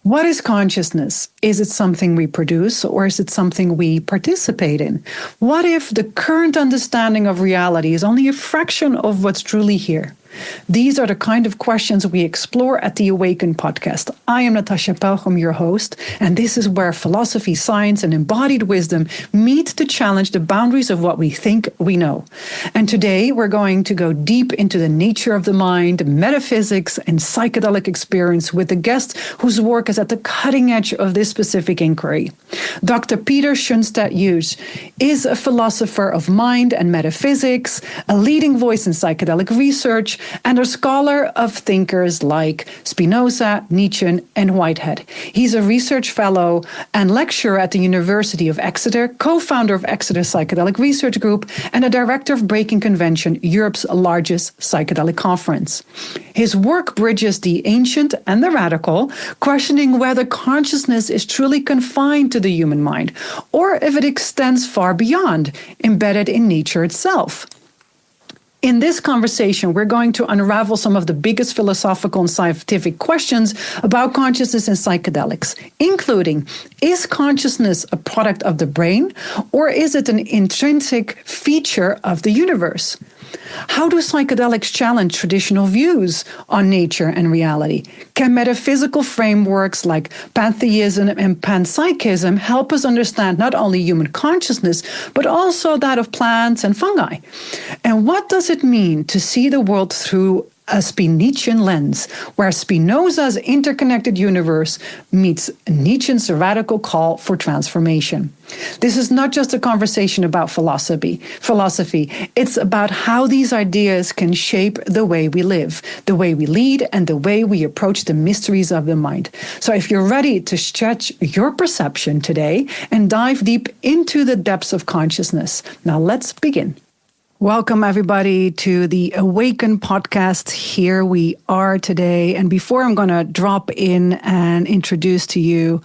What is consciousness? Is it something we produce or is it something we participate in? What if the current understanding of reality is only a fraction of what's truly here? These are the kind of questions we explore at the Awaken Podcast. I am Natasja, your host, and this is where philosophy, science, and embodied wisdom meet to challenge the boundaries of what we think we know. And today we're going to go deep into the nature of the mind, metaphysics, and psychedelic experience with a guest whose work is at the cutting edge of this specific inquiry. Dr. Peter Sjöstedt-Hughes is a philosopher of mind and metaphysics, a leading voice in psychedelic research, and a scholar of thinkers like Spinoza, Nietzsche, and Whitehead. He's a research fellow and lecturer at the University of Exeter, co-founder of Exeter Psychedelic Research Group, and a director of Breaking Convention, Europe's largest psychedelic conference. His work bridges the ancient and the radical, questioning whether consciousness is truly confined to the human mind, or if it extends far beyond, embedded in nature itself. In this conversation, we're going to unravel some of the biggest philosophical and scientific questions about consciousness and psychedelics, including, is consciousness a product of the brain, or is it an intrinsic feature of the universe? How do psychedelics challenge traditional views on nature and reality? Can metaphysical frameworks like Pantheism and Panpsychism help us understand not only human consciousness, but also that of plants and fungi? And what does it mean to see the world through a Spinozian lens, where Spinoza's interconnected universe meets Nietzsche's radical call for transformation? This is not just a conversation about philosophy. It's about how these ideas can shape the way we live, the way we lead, and the way we approach the mysteries of the mind. So if you're ready to stretch your perception today and dive deep into the depths of consciousness, now let's begin. Welcome, everybody, to the Awaken Podcast. Here we are today. And before I'm going to drop in and introduce to you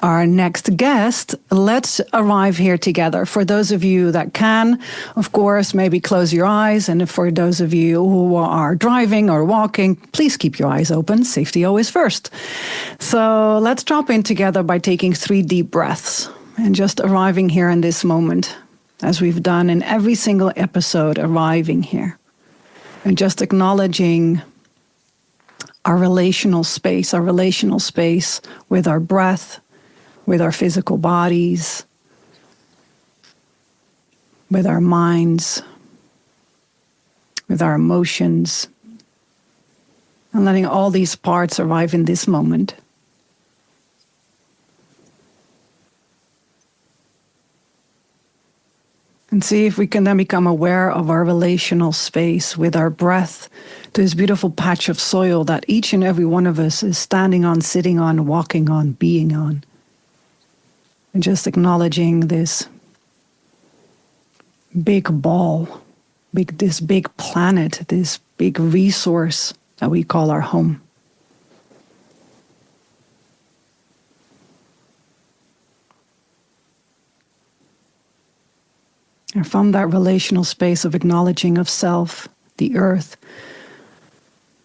our next guest, let's arrive here together. For those of you that can, of course, maybe close your eyes. And for those of you who are driving or walking, please keep your eyes open. Safety always first. So let's drop in together by taking 3 deep breaths and just arriving here in this moment, as we've done in every single episode, arriving here and just acknowledging our relational space with our breath, with our physical bodies, with our minds, with our emotions, and letting all these parts arrive in this moment. And see if we can then become aware of our relational space with our breath, this beautiful patch of soil that each and every one of us is standing on, sitting on, walking on, being on. And just acknowledging this big ball, this big planet, this big resource that we call our home. And from that relational space of acknowledging of self, the earth,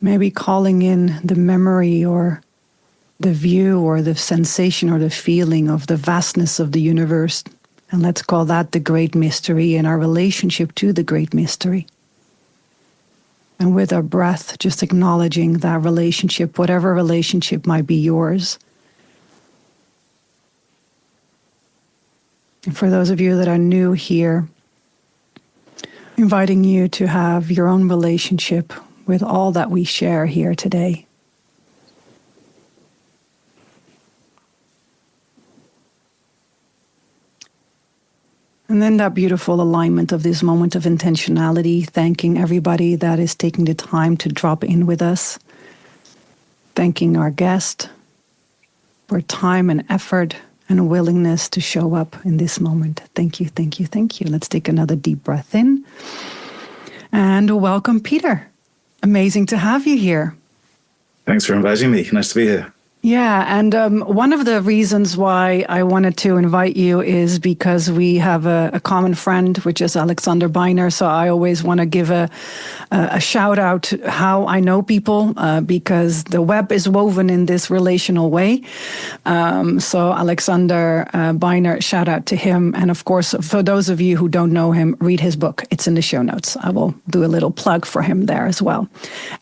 maybe calling in the memory or the view or the sensation or the feeling of the vastness of the universe. And let's call that the great mystery and our relationship to the great mystery. And with our breath, just acknowledging that relationship, whatever relationship might be yours. And for those of you that are new here, inviting you to have your own relationship with all that we share here today. And then that beautiful alignment of this moment of intentionality, thanking everybody that is taking the time to drop in with us, thanking our guest for time and effort and willingness to show up in this moment. Thank you, thank you, thank you. Let's take another deep breath in. And welcome, Peter. Amazing to have you here. Thanks for inviting me. Nice to be here. Yeah, and one of the reasons why I wanted to invite you is because we have a common friend, which is Alexander Beiner. So I always want to give a shout out to how I know people, because the web is woven in this relational way. So Alexander Beiner, shout out to him. And of course, for those of you who don't know him, read his book. It's in the show notes. I will do a little plug for him there as well.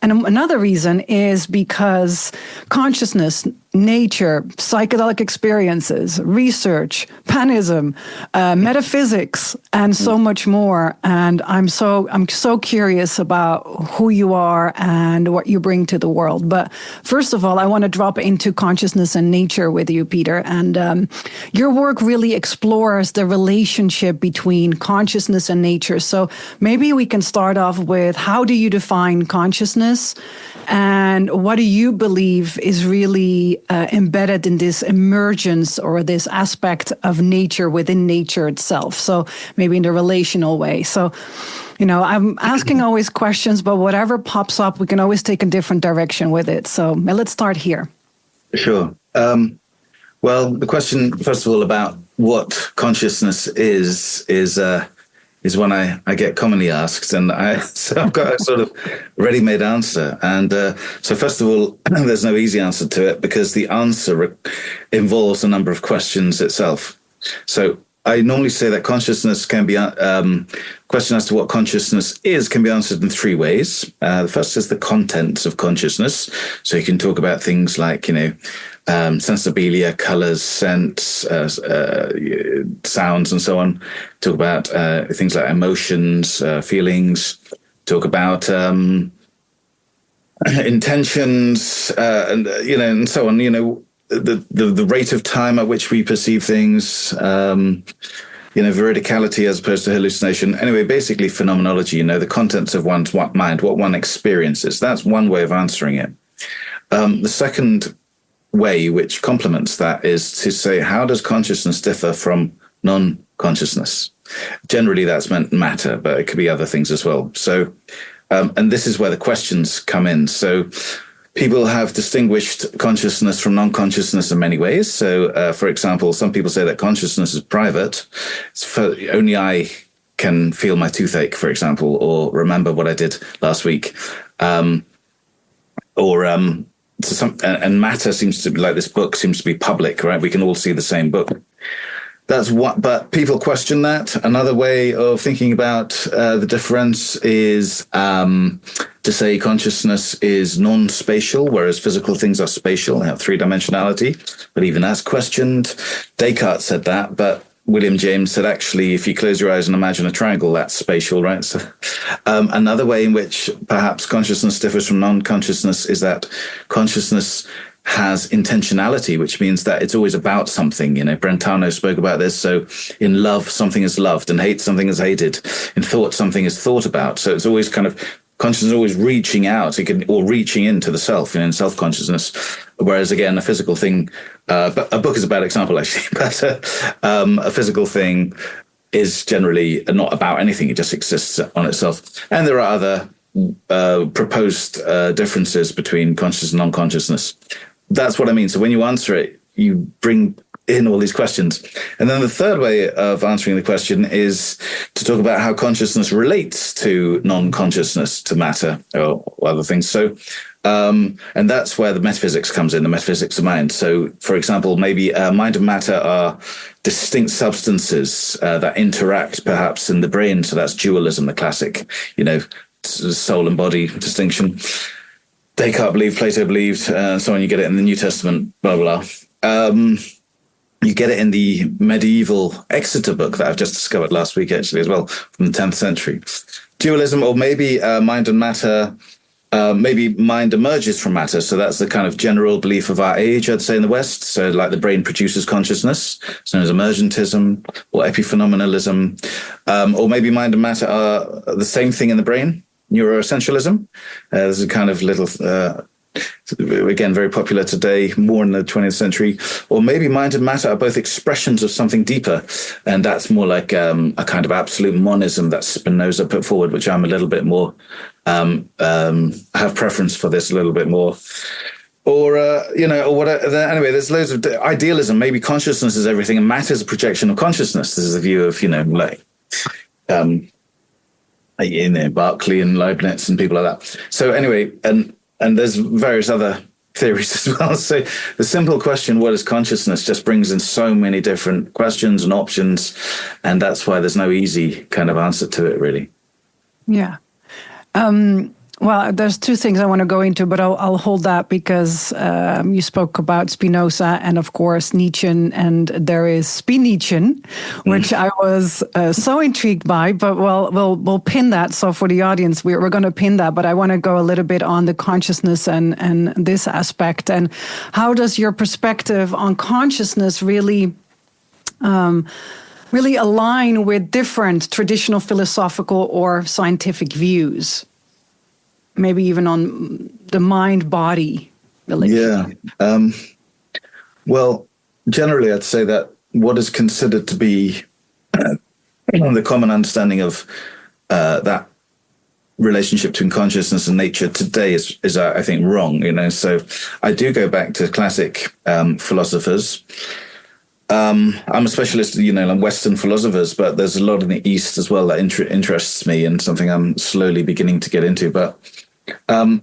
And another reason is because consciousness, nature, psychedelic experiences, research, panism, metaphysics, and so much more. And I'm so curious about who you are and what you bring to the world. But first of all, I want to drop into consciousness and nature with you, Peter. And your work really explores the relationship between consciousness and nature. So maybe we can start off with, how do you define consciousness? And what do you believe is really embedded in this emergence or this aspect of nature within nature itself? So maybe in the relational way. So, I'm asking always questions, but whatever pops up, we can always take a different direction with it. So let's start here. Sure. Well, the question, first of all, about what consciousness is one I get commonly asked, and so I've got a sort of ready-made answer. And so first of all, there's no easy answer to it, because the answer involves a number of questions itself. So I normally say that consciousness can be, question as to what consciousness is can be answered in three ways. The first is the contents of consciousness. So you can talk about things like, sensibilia, colors, scents, sounds, and so on. Talk about things like emotions, feelings. Talk about intentions, and so on. The rate of time at which we perceive things. Veridicality as opposed to hallucination. Anyway, basically phenomenology. The contents of one's mind, what one experiences. That's one way of answering it. The second way, which complements that, is to say, how does consciousness differ from non-consciousness? Generally, that's meant matter, but it could be other things as well. So, and this is where the questions come in. So people have distinguished consciousness from non-consciousness in many ways. So, for example, some people say that consciousness is private. Only I can feel my toothache, for example, or remember what I did last week. And matter seems to be, like this book seems to be public, right? We can all see the same book. That's what, but people question that. Another way of thinking about the difference is to say consciousness is non-spatial, whereas physical things are spatial. They have three-dimensionality, but even that's questioned. Descartes said that, but William James said, actually, if you close your eyes and imagine a triangle, that's spatial, right? So another way in which perhaps consciousness differs from non-consciousness is that consciousness has intentionality, which means that it's always about something. Brentano spoke about this. So in love, something is loved, and hate, something is hated. In thought, something is thought about. So it's always kind of, consciousness is always reaching out, or reaching into the self, in self-consciousness. Whereas again, a physical thing, but a book is a bad example actually, but a physical thing is generally not about anything. It just exists on itself. And there are other proposed differences between consciousness and non-consciousness. That's what I mean. So when you answer it, you bring in all these questions. And then the third way of answering the question is to talk about how consciousness relates to non-consciousness, to matter or other things. So, and that's where the metaphysics comes in, the metaphysics of mind. So, for example, maybe mind and matter are distinct substances that interact perhaps in the brain. So that's dualism, the classic, soul and body distinction. Descartes believed, Plato believed, so on. You get it in the New Testament, blah, blah, blah. You get it in the medieval Exeter book that I've just discovered last week, actually, as well, from the 10th century. Dualism, or maybe mind and matter, maybe mind emerges from matter. So that's the kind of general belief of our age, I'd say, in the West. So like the brain produces consciousness, it's known as emergentism or epiphenomenalism. Or maybe mind and matter are the same thing in the brain. Neuroessentialism. There's a kind of little, again, very popular today, more in the 20th century. Or maybe mind and matter are both expressions of something deeper. And that's more like a kind of absolute monism that Spinoza put forward, which I'm a little bit more, have preference for this a little bit more. or or whatever. Anyway, there's loads of idealism. Maybe consciousness is everything, and matter is a projection of consciousness. This is the view of Berkeley and Leibniz and people like that. So anyway, and there's various other theories as well. So the simple question, what is consciousness, just brings in so many different questions and options, and that's why there's no easy kind of answer to it, really. Yeah. Well, there's two things I want to go into, but I'll hold that because you spoke about Spinoza and, of course, Nietzsche, and there is Spinician, which I was so intrigued by. But we'll pin that. So for the audience, we're going to pin that. But I want to go a little bit on the consciousness and this aspect, and how does your perspective on consciousness really align with different traditional philosophical or scientific views? Maybe even on the mind-body relationship. Yeah. Well, generally, I'd say that what is considered to be the common understanding of that relationship between consciousness and nature today is I think, wrong. So I do go back to classic philosophers. I'm a specialist, in Western philosophers, but there's a lot in the East as well that interests me and something I'm slowly beginning to get into. But I'm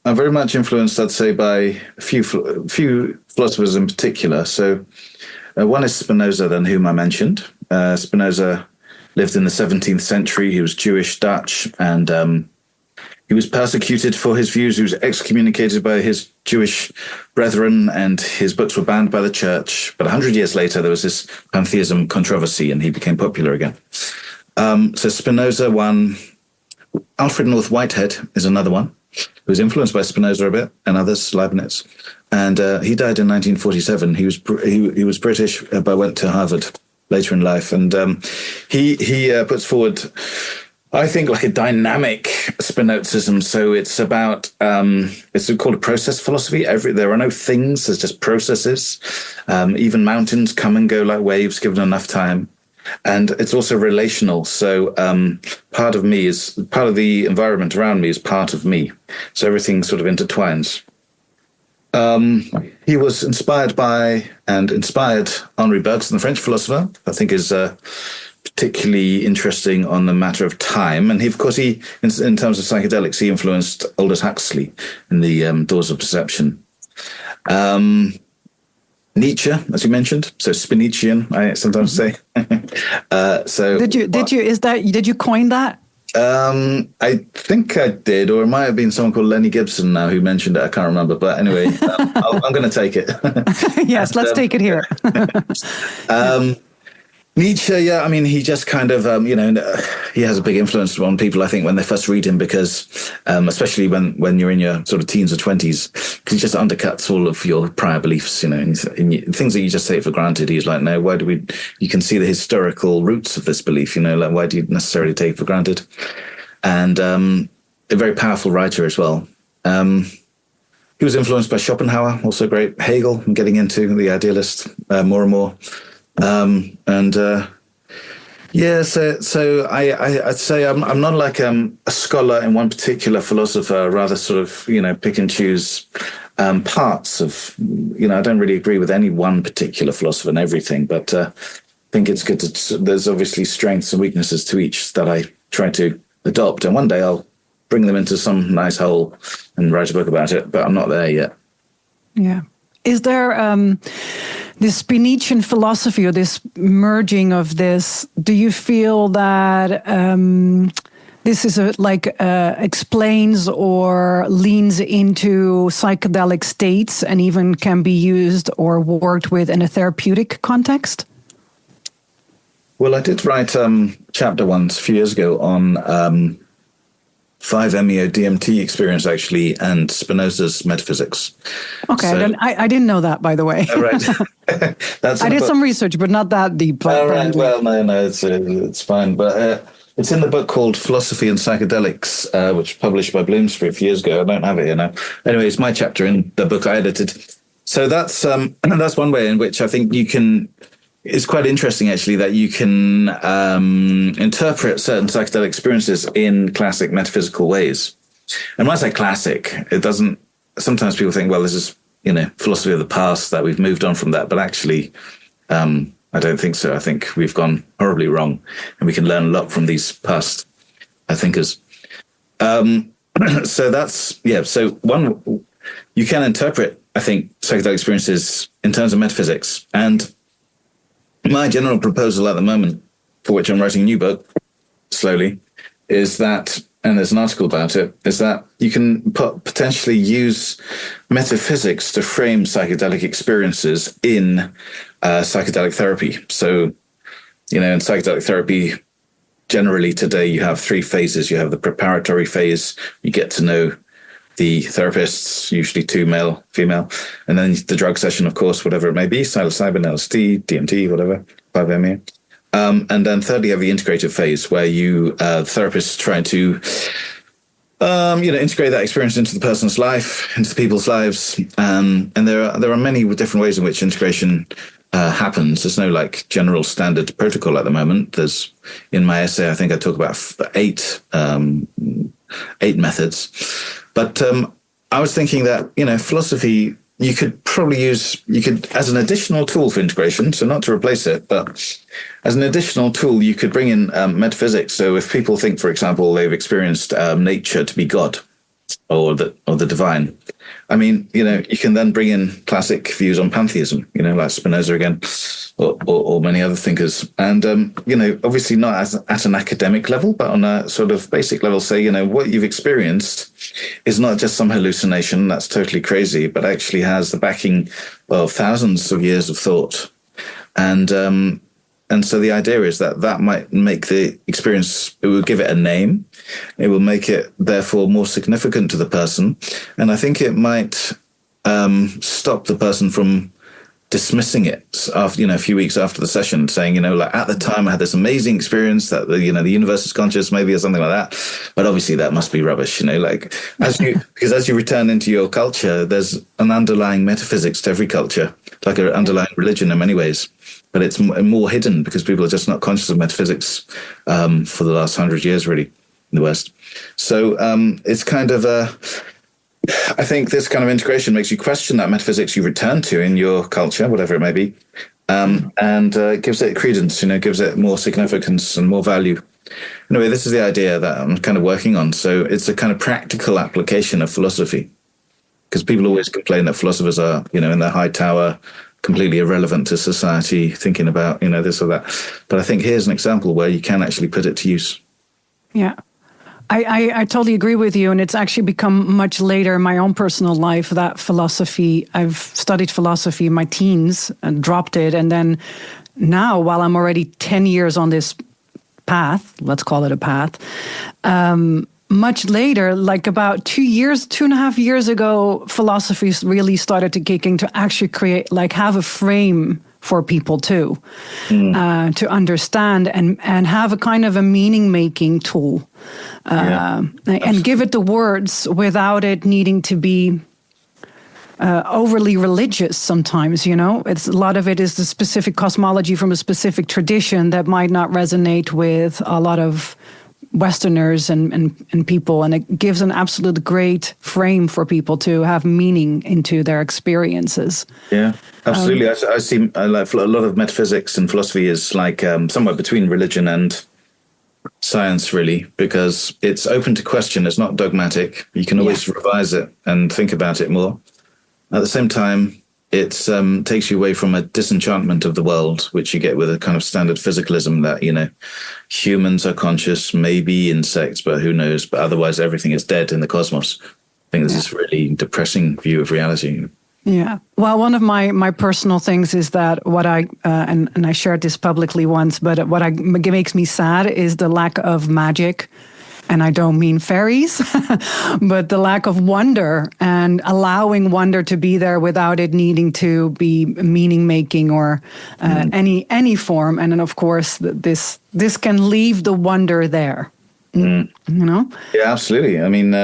very much influenced, I'd say, by a few philosophers in particular. So one is Spinoza, then, whom I mentioned. Spinoza lived in the 17th century. He was Jewish, Dutch, and he was persecuted for his views. He was excommunicated by his Jewish brethren, and his books were banned by the church. But 100 years later, there was this pantheism controversy, and he became popular again. So Spinoza, one. Alfred North Whitehead is another one, who was influenced by Spinoza a bit, and others, Leibniz. And he died in 1947. He was British, but went to Harvard later in life. And he puts forward, I think, like a dynamic Spinozism. So it's about, it's called a process philosophy. There are no things, there's just processes. Even mountains come and go like waves given enough time. And it's also relational. So part of the environment around me is part of me. So everything sort of intertwines. He was inspired by and inspired Henri Bergson, the French philosopher, I think is particularly interesting on the matter of time. And in terms of psychedelics, he influenced Aldous Huxley in the Doors of Perception. Nietzsche, as you mentioned, so Spinician, I sometimes say. Did you coin that? I think I did, or it might have been someone called Lenny Gibson now who mentioned it. I can't remember, but anyway, I'm going to take it. Yes, let's take it here. Nietzsche, yeah, I mean, he just kind of, he has a big influence on people, I think, when they first read him, because especially when you're in your sort of teens or 20s, because he just undercuts all of your prior beliefs, and things that you just take for granted. He's like, no, you can see the historical roots of this belief, like, why do you necessarily take it for granted? And a very powerful writer as well. He was influenced by Schopenhauer, also great. Hegel, I'm getting into the idealist more and more. So I'd say I'm not like a scholar in one particular philosopher, rather sort of, pick and choose parts of, I don't really agree with any one particular philosopher and everything, but I think it's good there's obviously strengths and weaknesses to each that I try to adopt. And one day I'll bring them into some nice whole and write a book about it, but I'm not there yet. Yeah. Is there this Spinician philosophy, or this merging of this? Do you feel that this is explains or leans into psychedelic states, and even can be used or worked with in a therapeutic context? Well, I did write a chapter once a few years ago on 5-MeO-DMT experience, actually, and Spinoza's Metaphysics. Okay, so, I didn't know that, by the way. Oh, right. I did some research, but not that deep. Oh, right. Well, no, it's fine. But it's in the book called Philosophy and Psychedelics, which was published by Bloomsbury a few years ago. I don't have it here now. Anyway, it's my chapter in the book I edited. So that's one way in which I think you can... It's quite interesting, actually, that you can interpret certain psychedelic experiences in classic metaphysical ways. And when I say classic, it doesn't sometimes people think, well, this is, philosophy of the past, that we've moved on from that. But actually, I don't think so. I think we've gone horribly wrong, and we can learn a lot from these past thinkers. So that's, so one, you can interpret, I think, psychedelic experiences in terms of metaphysics. And my general proposal at the moment, for which I'm writing a new book slowly, is that, and there's an article about it, is that you can potentially use metaphysics to frame psychedelic experiences in psychedelic therapy. So, in psychedelic therapy, generally today you have three phases. You have the preparatory phase, you get to know the therapists, usually two, male, female, and then the drug session, of course, whatever it may be, psilocybin, LSD, DMT, whatever, 5-MeO. And then thirdly, you have the integrative phase, where you therapists try to, integrate that experience into the person's life, into the people's lives. And there are many different ways in which integration happens. There's no general standard protocol at the moment. There's, in my essay, I think I talk about eight methods. But I was thinking that, philosophy, you could probably use, as an additional tool for integration, so not to replace it, but as an additional tool, you could bring in metaphysics. So if people think, for example, they've experienced nature to be God or the divine, I mean, you can then bring in classic views on pantheism, like Spinoza again, or many other thinkers. And, obviously not at an academic level, but on a sort of basic level, say, what you've experienced is not just some hallucination that's totally crazy, but actually has the backing of thousands of years of thought. And so the idea is that might make the experience, it will give it a name. It will make it, therefore, more significant to the person. And I think it might stop the person from dismissing it after, a few weeks after the session, saying, at the time I had this amazing experience that the universe is conscious, maybe, or something like that. But obviously that must be rubbish, because as you return into your culture, there's an underlying metaphysics to every culture, like an underlying religion in many ways. But it's more hidden because people are just not conscious of metaphysics for the last 100 years, really, in the West. So it's kind of I think this kind of integration makes you question that metaphysics you return to in your culture, whatever it may be, and gives it credence, gives it more significance and more value. Anyway, this is the idea that I'm kind of working on. So it's a kind of practical application of philosophy, because people always complain that philosophers are, in their high tower, completely irrelevant to society, thinking about, this or that. But I think here's an example where you can actually put it to use. Yeah. I totally agree with you. And it's actually become much later in my own personal life that philosophy, I've studied philosophy in my teens and dropped it. And then now, while I'm already 10 years on this path, let's call it a path, much later, like about 2.5 years ago, philosophy really started to kick in to actually create, have a frame for people too, to understand and have a kind of a meaning-making tool, and give it the words without it needing to be overly religious sometimes, It's a lot of it is the specific cosmology from a specific tradition that might not resonate with a lot of Westerners and people, and it gives an absolute great frame for people to have meaning into their experiences. Yeah, absolutely. I see a lot of metaphysics and philosophy is like somewhere between religion and science, really, because it's open to question. It's not dogmatic. You can always revise it and think about it more. At the same time, it takes you away from a disenchantment of the world, which you get with a kind of standard physicalism that, humans are conscious, maybe insects, but who knows? But otherwise, everything is dead in the cosmos. I think this is really depressing view of reality. Yeah. Well, one of my personal things is that what I, and I shared this publicly once, but what makes me sad is the lack of magic. And I don't mean fairies, but the lack of wonder and allowing wonder to be there without it needing to be meaning making or any form. And then, of course, this can leave the wonder there. Yeah, absolutely. I mean,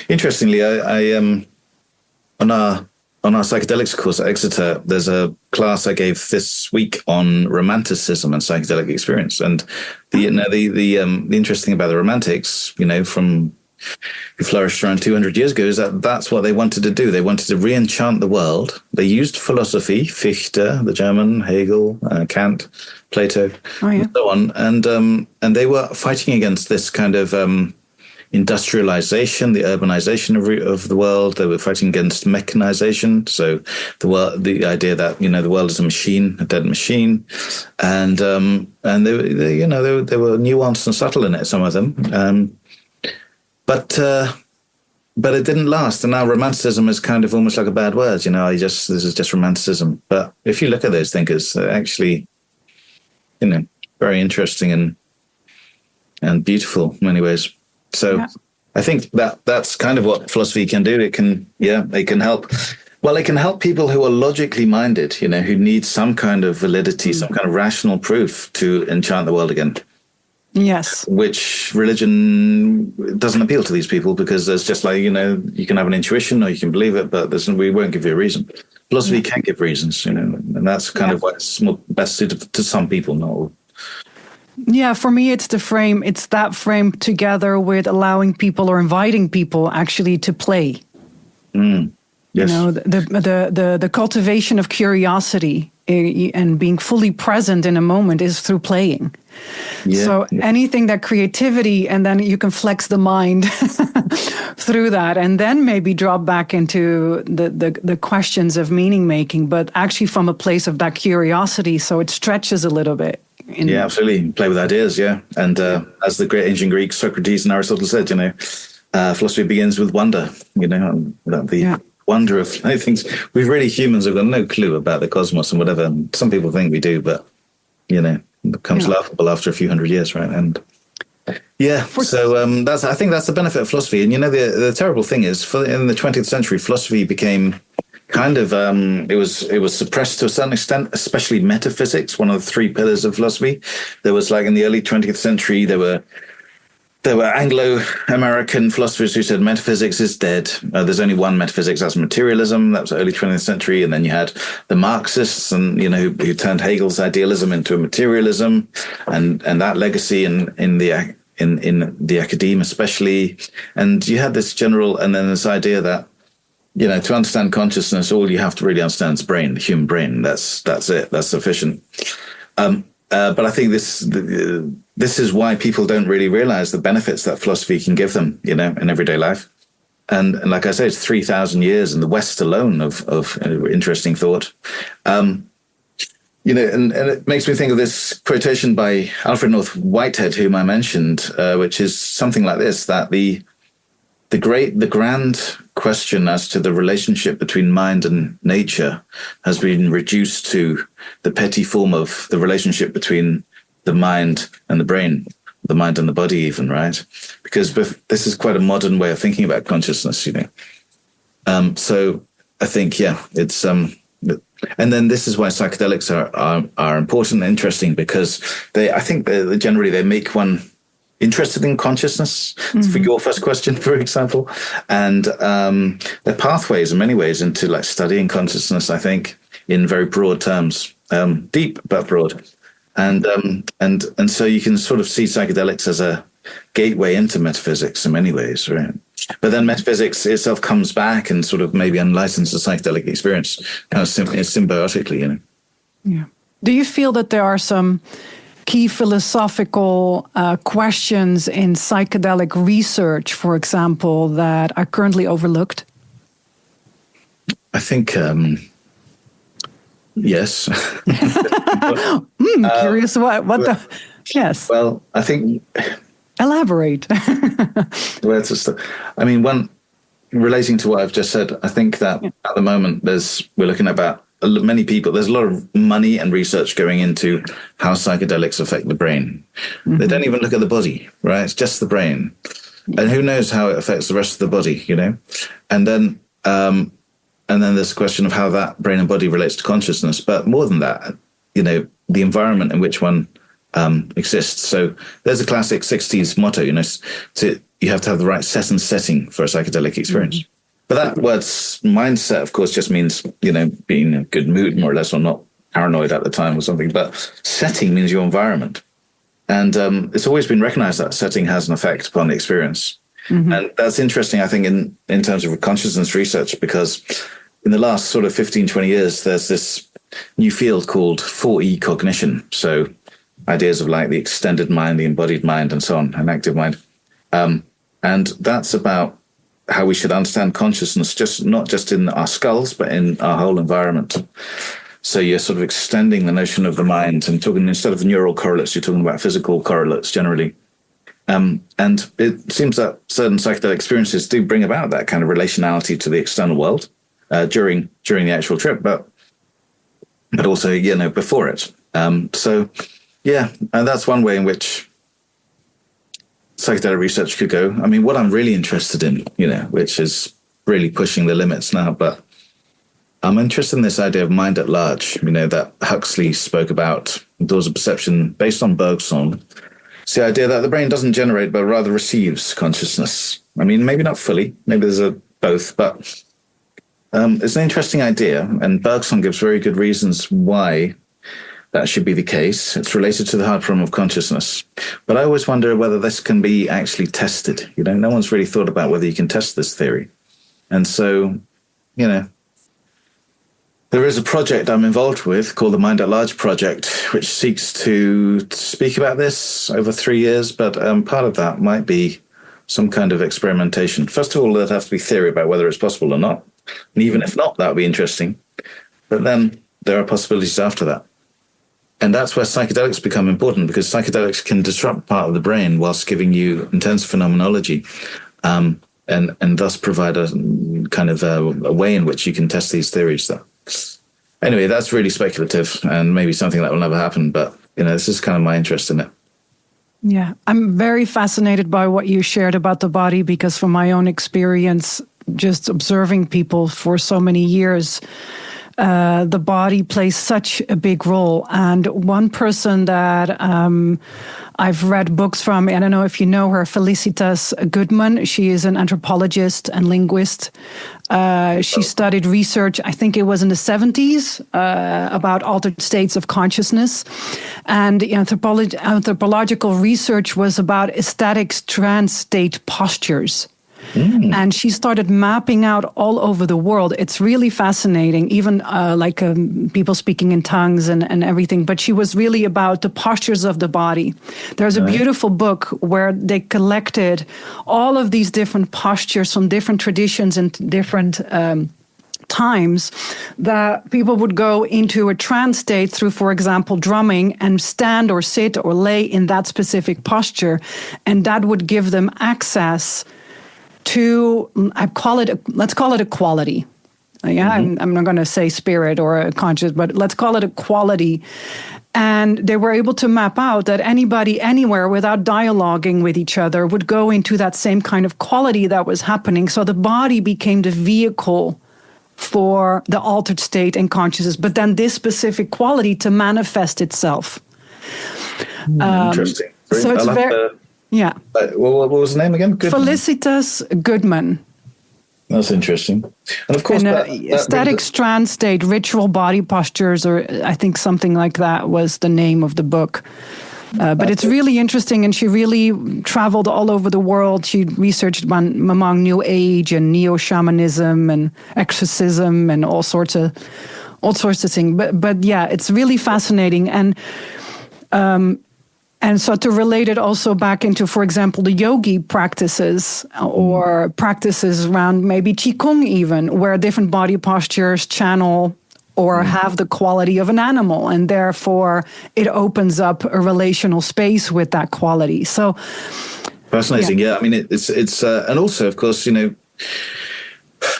interestingly, I on our psychedelics course at Exeter, there's a class I gave this week on romanticism and psychedelic experience. And the interesting thing about the romantics, from who flourished around 200 years ago, is that that's what they wanted to do. They wanted to re-enchant the world. They used philosophy, Fichte, the German, Hegel, Kant, Plato, and so on. And they were fighting against this kind of industrialization, the urbanization of the world. They were fighting against mechanization. So the idea that, the world is a machine, a dead machine. And they were nuanced and subtle in it, some of them. But it didn't last. And now romanticism is kind of almost like a bad word. This is just romanticism. But if you look at those thinkers, they're actually, very interesting and beautiful in many ways. So I think that's kind of what philosophy can do. It can help. Well, it can help people who are logically minded, who need some kind of validity, some kind of rational proof to enchant the world again. Yes. Which religion doesn't appeal to these people, because there's just like, you can have an intuition or you can believe it, but we won't give you a reason. Philosophy can give reasons, and that's kind of what's best suited to some people, not all. Yeah, for me, it's that frame together with allowing people or inviting people actually to play. Yes. The cultivation of curiosity and being fully present in a moment is through playing. Anything that creativity, and then you can flex the mind through that, and then maybe drop back into the questions of meaning making, but actually from a place of that curiosity, so it stretches a little bit. Absolutely. Play with ideas, And as the great ancient Greeks, Socrates and Aristotle said, philosophy begins with wonder, the wonder of things. We humans have got no clue about the cosmos and whatever. Some people think we do, but, it becomes laughable after a few hundred years, right? And I think that's the benefit of philosophy. And, the terrible thing is, in the 20th century, philosophy became kind of, it was suppressed to a certain extent, especially metaphysics, one of the three pillars of philosophy. There was, like, in the early 20th century, there were Anglo-American philosophers who said metaphysics is dead. There's only one metaphysics, that's materialism. That was early 20th century. And then you had the Marxists, and who turned Hegel's idealism into a materialism, and that legacy in the academe especially. And you had this and then this idea that, to understand consciousness, all you have to really understand is the human brain. That's it. That's sufficient. But I think this is why people don't really realize the benefits that philosophy can give them, in everyday life. And like I say, it's 3,000 years in the West alone of interesting thought. And it makes me think of this quotation by Alfred North Whitehead, whom I mentioned, which is something like this, that the grand question as to the relationship between mind and nature has been reduced to the petty form of the relationship between the mind and the brain, the mind and the body even, right? Because this is quite a modern way of thinking about consciousness, So I think, it's... And then this is why psychedelics are important and interesting, because I think generally they make one interested in consciousness, for your first question, for example. And they're pathways in many ways into like studying consciousness, I think, in very broad terms, deep but broad. And so you can sort of see psychedelics as a gateway into metaphysics in many ways, right? But then metaphysics itself comes back and sort of maybe enlightens the psychedelic experience kind of symbiotically, Yeah. Do you feel that there are some key philosophical questions in psychedelic research, for example, that are currently overlooked? I think, yes. Curious yes. Well, I think... Elaborate. One, relating to what I've just said, I think that at the moment we're looking at about many people, there's a lot of money and research going into how psychedelics affect the brain. They don't even look at the body, right? It's just the brain. And who knows how it affects the rest of the body, And then there's the question of how that brain and body relates to consciousness. But more than that, the environment in which one exists. So there's a classic 60s motto, you have to have the right setting for a psychedelic experience. But that word's mindset, of course, just means, being in a good mood, more or less, or not paranoid at the time or something. But setting means your environment. And it's always been recognized that setting has an effect upon the experience. And that's interesting, I think, in terms of consciousness research, because in the last sort of 15, 20 years, there's this new field called 4E cognition. So ideas of like the extended mind, the embodied mind, and so on, an active mind. And that's about how we should understand consciousness, not just in our skulls, but in our whole environment. So you're sort of extending the notion of the mind and talking, instead of neural correlates, you're talking about physical correlates generally. And it seems that certain psychedelic experiences do bring about that kind of relationality to the external world during the actual trip, but also, before it. So, yeah, and that's one way in which psychedelic research could go. I mean, what I'm really interested in, which is really pushing the limits now, but I'm interested in this idea of mind at large, that Huxley spoke about. Doors of perception based on Bergson. It's the idea that the brain doesn't generate, but rather receives consciousness. I mean, maybe not fully, maybe there's both, but it's an interesting idea. And Bergson gives very good reasons why that should be the case. It's related to the hard problem of consciousness. But I always wonder whether this can be actually tested. No one's really thought about whether you can test this theory. And so, there is a project I'm involved with called the Mind at Large Project, which seeks to speak about this over 3 years. But part of that might be some kind of experimentation. First of all, there'd have to be theory about whether it's possible or not. And even if not, that would be interesting. But then there are possibilities after that. And that's where psychedelics become important, because psychedelics can disrupt part of the brain whilst giving you intense phenomenology. And thus provide a kind of a way in which you can test these theories. Anyway, that's really speculative and maybe something that will never happen. But, this is kind of my interest in it. Yeah, I'm very fascinated by what you shared about the body, because from my own experience, just observing people for so many years, the body plays such a big role. And one person that I've read books from, I don't know if you know her, Felicitas Goodman. She is an anthropologist and linguist. She studied research, I think it was in the 70s, about altered states of consciousness. And anthropological research was about ecstatic trance state postures. And she started mapping out all over the world. It's really fascinating, even people speaking in tongues and everything. But she was really about the postures of the body. There's a beautiful book where they collected all of these different postures from different traditions and different times that people would go into a trance state through, for example, drumming, and stand or sit or lay in that specific posture. And that would give them access to, let's call it a quality. I'm not going to say spirit or a conscious, but let's call it a quality. And they were able to map out that anybody anywhere without dialoguing with each other would go into that same kind of quality that was happening. So the body became the vehicle for the altered state and consciousness, but then this specific quality to manifest itself. Interesting. So it's very... Yeah. What was the name again? Goodman. Felicitas Goodman. That's interesting. And of course, static trance state, ritual body postures, or I think something like that was the name of the book. But it's really interesting, and she really traveled all over the world. She researched among New Age and neo-shamanism and exorcism and all sorts of things. But yeah, it's really fascinating. And so to relate it also back into, for example, the yogi practices or practices around maybe Qigong even, where different body postures channel or have the quality of an animal. And therefore, it opens up a relational space with that quality. So fascinating. Yeah. I mean, it's and also, of course,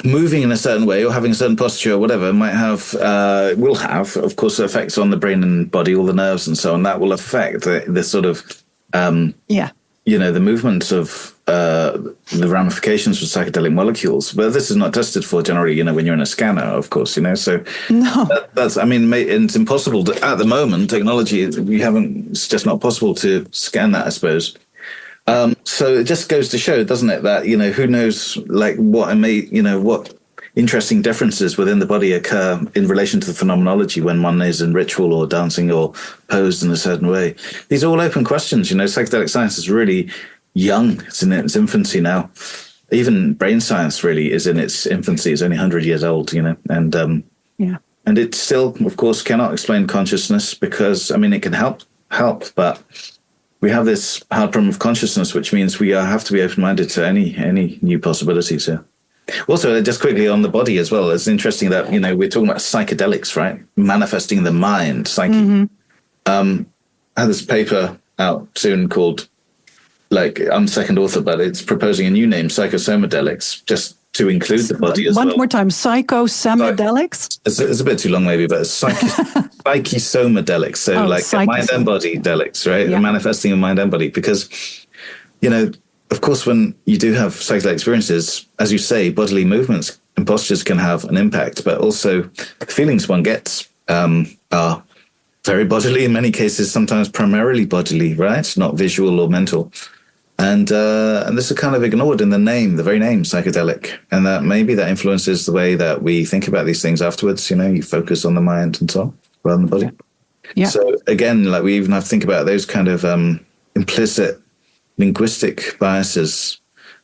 moving in a certain way or having a certain posture or whatever will have, of course, effects on the brain and body, all the nerves and so on. That will affect the sort of, the movement of the ramifications of psychedelic molecules. But this is not tested for generally, when you're in a scanner, of course, So no. It's impossible to, at the moment, technology, it's just not possible to scan that, I suppose. So it just goes to show, doesn't it, that, who knows, what interesting differences within the body occur in relation to the phenomenology when one is in ritual or dancing or posed in a certain way. These are all open questions. Psychedelic science is really young. It's in its infancy now. Even brain science really is in its infancy. It's only 100 years old, and it still, of course, cannot explain consciousness because, it can help, but we have this hard problem of consciousness, which means we have to be open-minded to any new possibilities here. Also, just quickly on the body as well, it's interesting that, we're talking about psychedelics, right? Manifesting the mind, psyche. Mm-hmm. I have this paper out soon called, I'm the second author, but it's proposing a new name, Psychedelics, just to include the body as well. One more time, Psychedelics? It's a bit too long maybe, but it's Psychedelics. So mind and body delics, right? Yeah. Manifesting a mind and body. Because, of course, when you do have psychedelic experiences, as you say, bodily movements and postures can have an impact, but also the feelings one gets are very bodily in many cases, sometimes primarily bodily, right? Not visual or mental. And this is kind of ignored in the very name, psychedelic. And that maybe that influences the way that we think about these things afterwards. You focus on the mind and so on, rather than the body. Yeah. So again, we even have to think about those kind of implicit linguistic biases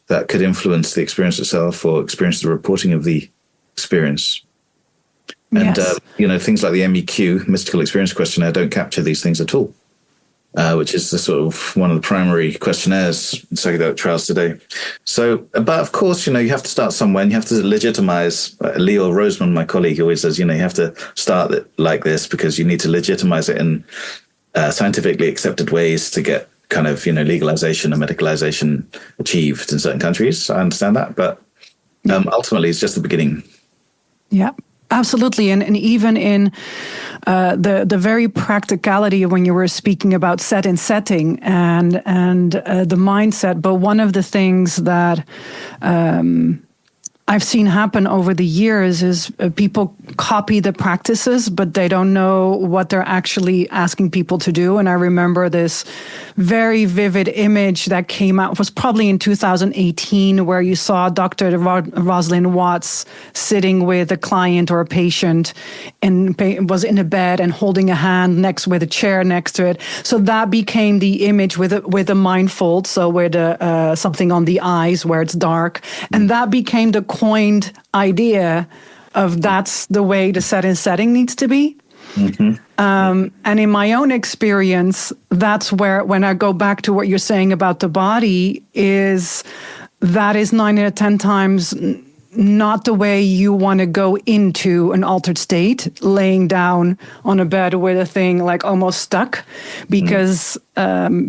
that could influence the experience itself or experience the reporting of the experience. And, yes. Things like the MEQ, Mystical Experience Questionnaire, don't capture these things at all. Which is the sort of one of the primary questionnaires in psychedelic trials today. So, but of course, you have to start somewhere and you have to legitimize. Leo Roseman, my colleague, always says, you have to start it like this because you need to legitimize it in scientifically accepted ways to get kind of, legalization and medicalization achieved in certain countries. I understand that, but ultimately it's just the beginning. Yeah. Absolutely. And even in the very practicality of when you were speaking about set and setting and the mindset. But one of the things that I've seen happen over the years is people copy the practices, but they don't know what they're actually asking people to do. And I remember this very vivid image that came out, was probably in 2018, where you saw Dr. Rosalind Watts sitting with a client or a patient and was in a bed and holding a hand with a chair next to it. So that became the image with a mindfold, so with something on the eyes where it's dark. And that became the coined idea of that's the way the set and setting needs to be. Mm-hmm. And in my own experience, that's where, when I go back to what you're saying about the body, is 9 out of 10 times not the way you want to go into an altered state, laying down on a bed with a thing almost stuck, because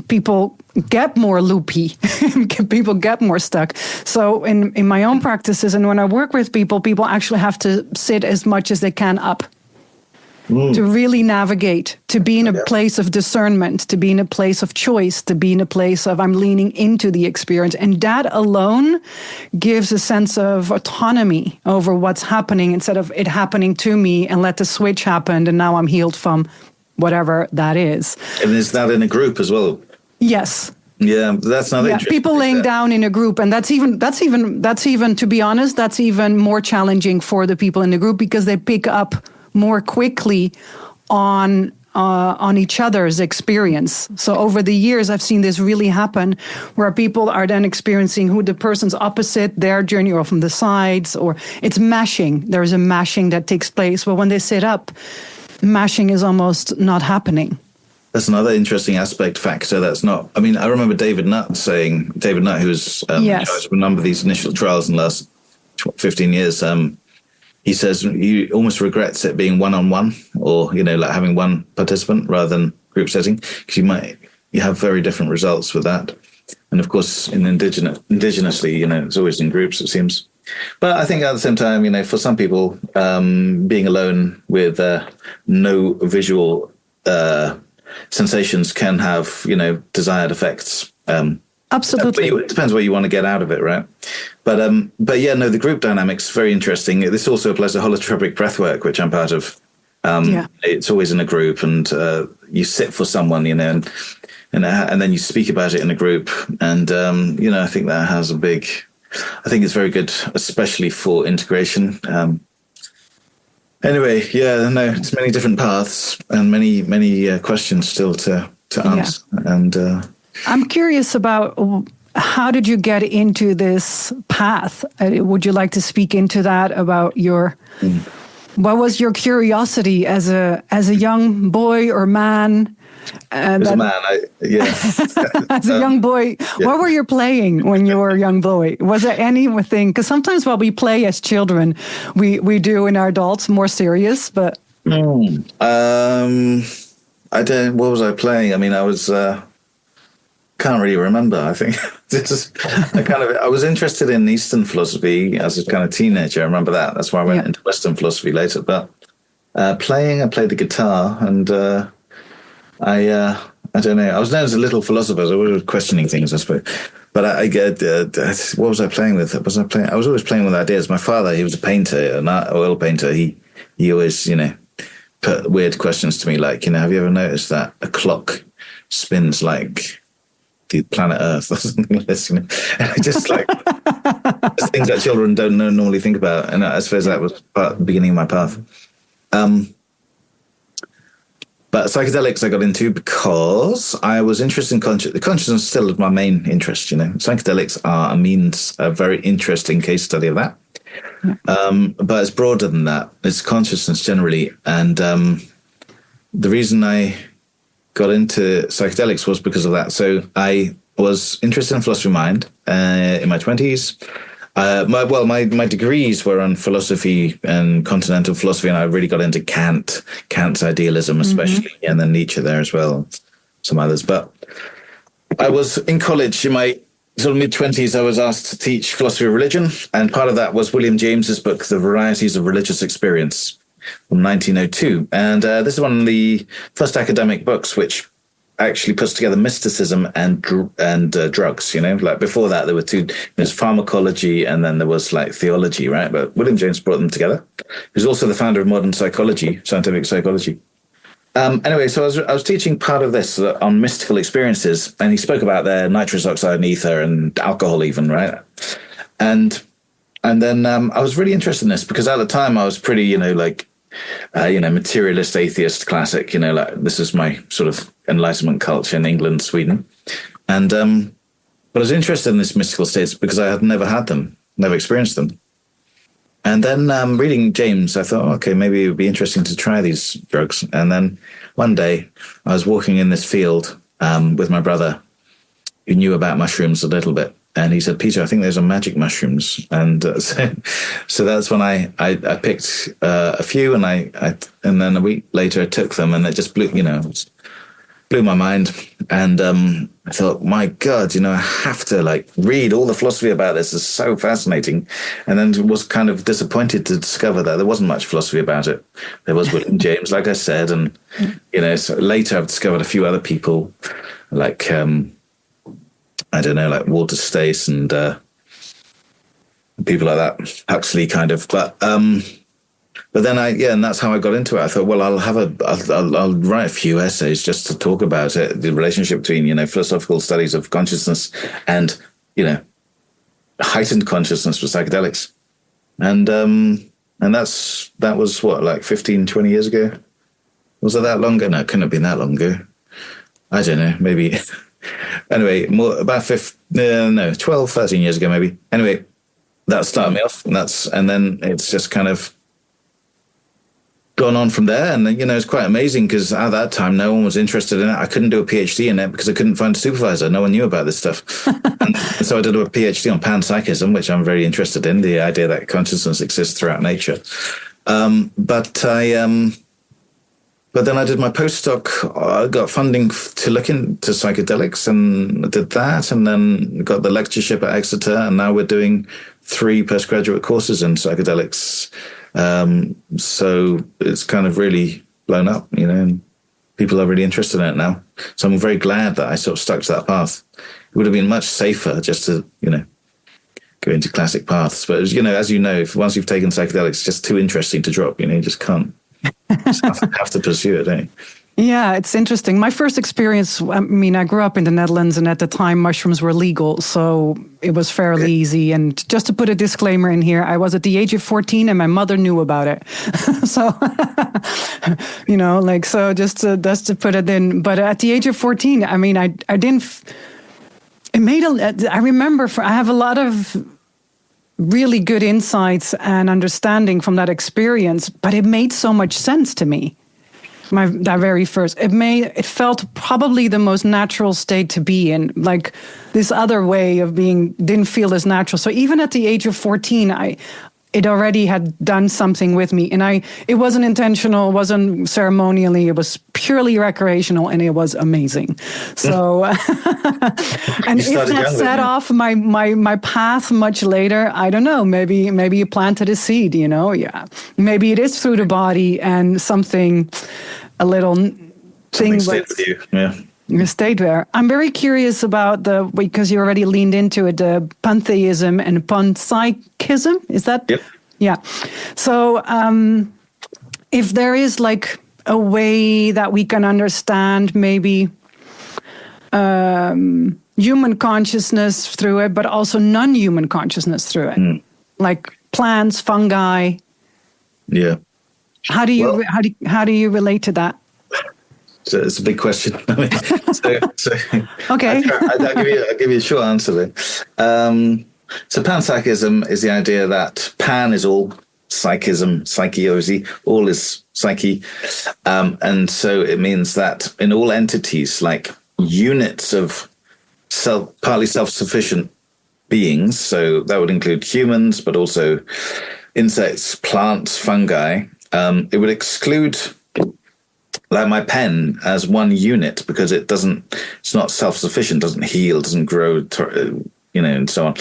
people get more loopy, people get more stuck. So in my own practices and when I work with people actually have to sit as much as they can up. To really navigate, to be in a place of discernment, to be in a place of choice, to be in a place of I'm leaning into the experience. And that alone gives a sense of autonomy over what's happening instead of it happening to me and let the switch happen and now I'm healed from whatever that is. And is that in a group as well? Yes. Yeah, that's not interesting. People laying down in a group, and that's even to be honest, that's even more challenging for the people in the group because they pick up more quickly on each other's experience. So over the years, I've seen this really happen, where people are then experiencing who the person's opposite, their journey, or from the sides, or it's mashing. There's a mashing that takes place. But when they sit up, mashing is almost not happening. That's another interesting factor. That's not. I mean, I remember David Nutt, who was in charge of a number of these initial trials in the last 15 years. He says he almost regrets it being one-on-one or, having one participant rather than group setting, because you have very different results with that. And of course, indigenously, it's always in groups, it seems. But I think at the same time, for some people, being alone with no visual sensations can have, desired effects. Absolutely. It depends what you want to get out of it, right? But the group dynamics is very interesting. This also applies to holotropic breathwork, which I'm part of. It's always in a group, and you sit for someone, and then you speak about it in a group. And I think that has I think it's very good, especially for integration. Anyway, it's many different paths and many questions still to answer. And I'm curious about how did you get into this path? Would you like to speak into that about your? What was your curiosity as a young boy or man? As a man, As a young boy, what were you playing when you were a young boy? Was there anything? Because sometimes what we play as children, we do in our adults more serious. But I don't. What was I playing? I mean, I was. Can't really remember. I think I was interested in Eastern philosophy as a kind of teenager. I remember that. That's why I went into Western philosophy later. But I played the guitar, and I don't know. I was known as a little philosopher. So I was questioning things, I suppose. But what was I playing with? I was always playing with ideas. My father, he was a painter, an oil painter. He always, put weird questions to me, like, have you ever noticed that a clock spins like the planet Earth or something like this, just like things that children don't normally think about. And I suppose that was the beginning of my path. But psychedelics I got into because I was interested in consciousness. Still is my main interest. Psychedelics are a very interesting case study of that. But it's broader than that. It's consciousness generally. And the reason I got into psychedelics was because of that. So I was interested in philosophy of mind in my 20s. My degrees were on philosophy and continental philosophy, and I really got into Kant's idealism especially, and then Nietzsche there as well, some others. But I was in college in my sort of mid-20s. I was asked to teach philosophy of religion, and part of that was William James's book, The Varieties of Religious Experience, from 1902. And this is one of the first academic books which actually puts together mysticism and drugs. Like before that, there were two. There's pharmacology, and then there was like theology, right? But William James brought them together. He's also the founder of modern psychology, scientific psychology. Anyway, so I was teaching part of this on mystical experiences, and he spoke about their nitrous oxide and ether and alcohol even, right? And then I was really interested in this because at the time I was pretty, materialist, atheist, classic, like this is my sort of Enlightenment culture in England, Sweden. And, but I was interested in these mystical states because I had never had them, never experienced them. And then reading James, I thought, okay, maybe it would be interesting to try these drugs. And then one day I was walking in this field with my brother who knew about mushrooms a little bit. And he said, Peter, I think those are magic mushrooms. And so that's when I picked a few, and then a week later I took them, and it just blew my mind. And I thought, my God, I have to read all the philosophy about this. It's so fascinating. And then was kind of disappointed to discover that there wasn't much philosophy about it. There was William James, like I said, and so later I've discovered a few other people like I don't know, like Walter Stace and people like that, Huxley kind of. But then and that's how I got into it. I thought, well, I'll write a few essays just to talk about it, the relationship between, philosophical studies of consciousness and, heightened consciousness with psychedelics. And that was what, like 15, 20 years ago? Was it that long ago? No, it couldn't have been that long ago. I don't know, maybe. Anyway, about 12, 13 years ago, maybe. Anyway, that started me off, and then it's just kind of gone on from there. And it's quite amazing because at that time, no one was interested in it. I couldn't do a PhD in it because I couldn't find a supervisor. No one knew about this stuff. And so I did a PhD on Panpsychism, which I'm very interested in, the idea that consciousness exists throughout nature. But then I did my postdoc. I got funding to look into psychedelics, and I did that, and then got the lectureship at Exeter, and now we're doing 3 postgraduate courses in psychedelics. So it's kind of really blown up, and people are really interested in it now. So I'm very glad that I sort of stuck to that path. It would have been much safer just to, go into classic paths. But, as if once you've taken psychedelics, it's just too interesting to drop, you just can't. Just have to pursue it, eh? Yeah, it's interesting. My first experience, I grew up in the Netherlands, and at the time mushrooms were legal, so it was fairly easy. And just to put a disclaimer in here, I was at the age of 14 and my mother knew about it. So, just to put it in. But at the age of 14, I didn't... It made I remember I have a lot of really good insights and understanding from that experience, but it made so much sense to me. That very first, it felt probably the most natural state to be in. Like this other way of being didn't feel as natural. So even at the age of 14, it already had done something with me, and it wasn't intentional, wasn't ceremonially, it was purely recreational, and it was amazing. So, and if that set off my path much later, I don't know. Maybe you planted a seed. Yeah. Maybe it is through the body and something, a little thing stayed with you. Yeah. You stayed there. I'm very curious about because you already leaned into it, the pantheism and panpsychism. Is that? Yep. Yeah. So if there is like a way that we can understand maybe human consciousness through it, but also non-human consciousness through it, like plants, fungi. Yeah. How do you relate to that? So it's a big question. Okay. I'll give you a short answer then. So panpsychism is the idea that pan is all, psychism, psychology, all is psyche. And so it means that in all entities, like units of partly self-sufficient beings, so that would include humans, but also insects, plants, fungi, it would exclude like my pen as one unit because it's not self-sufficient, doesn't heal, doesn't grow, and so on.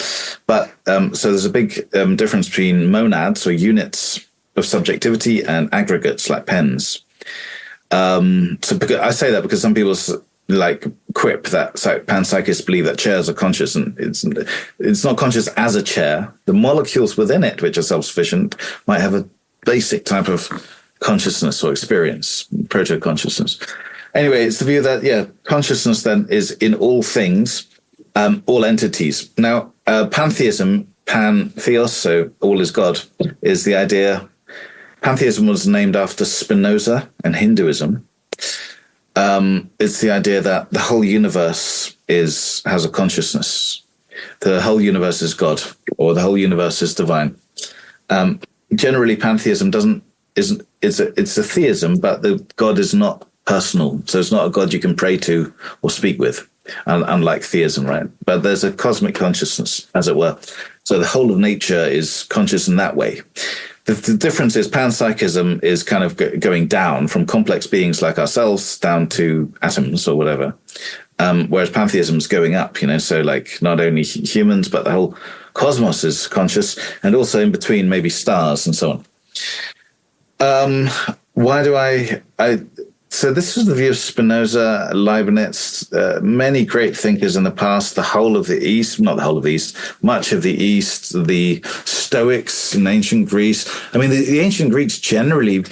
But so there's a big difference between monads or units of subjectivity and aggregates like pens. So I say that because some people like quip that panpsychists believe that chairs are conscious, and it's not conscious as a chair. The molecules within it, which are self-sufficient, might have a basic type of consciousness or experience, proto-consciousness. Anyway, it's the view that, consciousness then is in all things, all entities. Now, pantheism, pantheos, so all is God, is the idea. Pantheism was named after Spinoza and Hinduism. It's the idea that the whole universe has a consciousness. The whole universe is God, or the whole universe is divine. Generally, pantheism it's a theism, but the God is not personal. So it's not a God you can pray to or speak with, unlike theism, right? But there's a cosmic consciousness, as it were. So the whole of nature is conscious in that way. The difference is panpsychism is kind of going down from complex beings like ourselves down to atoms or whatever, whereas pantheism is going up, so like not only humans, but the whole cosmos is conscious, and also in between maybe stars and so on. Why do so this is the view of Spinoza, Leibniz, many great thinkers in the past, the whole of the East, not the whole of the East, much of the East, the Stoics in ancient Greece. I mean, the ancient Greeks generally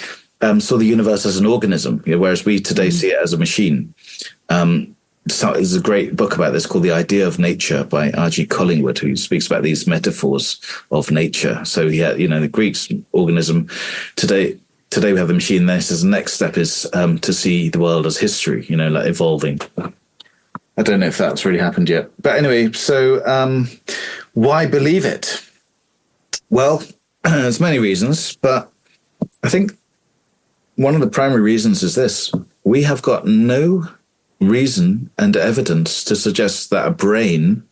saw the universe as an organism, whereas we today see it as a machine. So there's a great book about this called The Idea of Nature by R.G. Collingwood, who speaks about these metaphors of nature. So the Greeks organism. Today we have the machine. This is the next step is to see the world as history, like evolving. I don't know if that's really happened yet. But anyway, so why believe it? Well, there's many reasons, but I think one of the primary reasons is this. We have got no reason and evidence to suggest that a brain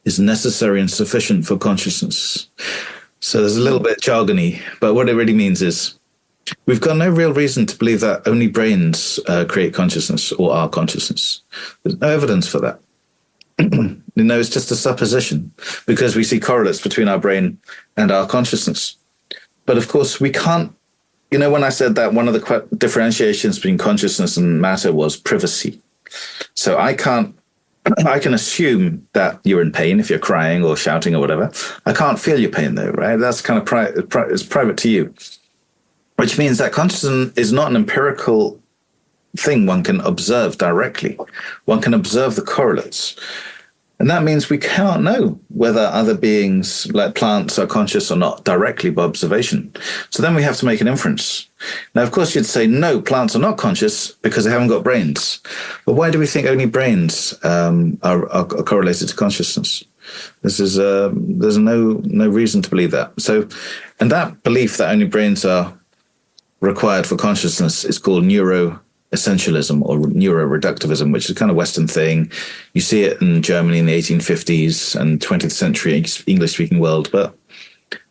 is necessary and sufficient for consciousness. So there's a little bit jargony, but what it really means is we've got no real reason to believe that only brains create consciousness or are consciousness. There's no evidence for that. It's just a supposition because we see correlates between our brain and our consciousness. But of course, we can't, when I said that one of the differentiations between consciousness and matter was privacy. So I can assume that you're in pain if you're crying or shouting or whatever. I can't feel your pain though, right? That's kind of it's private to you, which means that consciousness is not an empirical thing one can observe directly. One can observe the correlates. And that means we cannot know whether other beings, like plants, are conscious or not directly by observation. So then we have to make an inference. Now, of course, you'd say, no, plants are not conscious because they haven't got brains. But why do we think only brains are correlated to consciousness? There's no reason to believe that. So, and that belief that only brains are required for consciousness is called neuroessentialism or neuroreductivism, which is a kind of Western thing. You see it in Germany in the 1850s and 20th century English-speaking world, but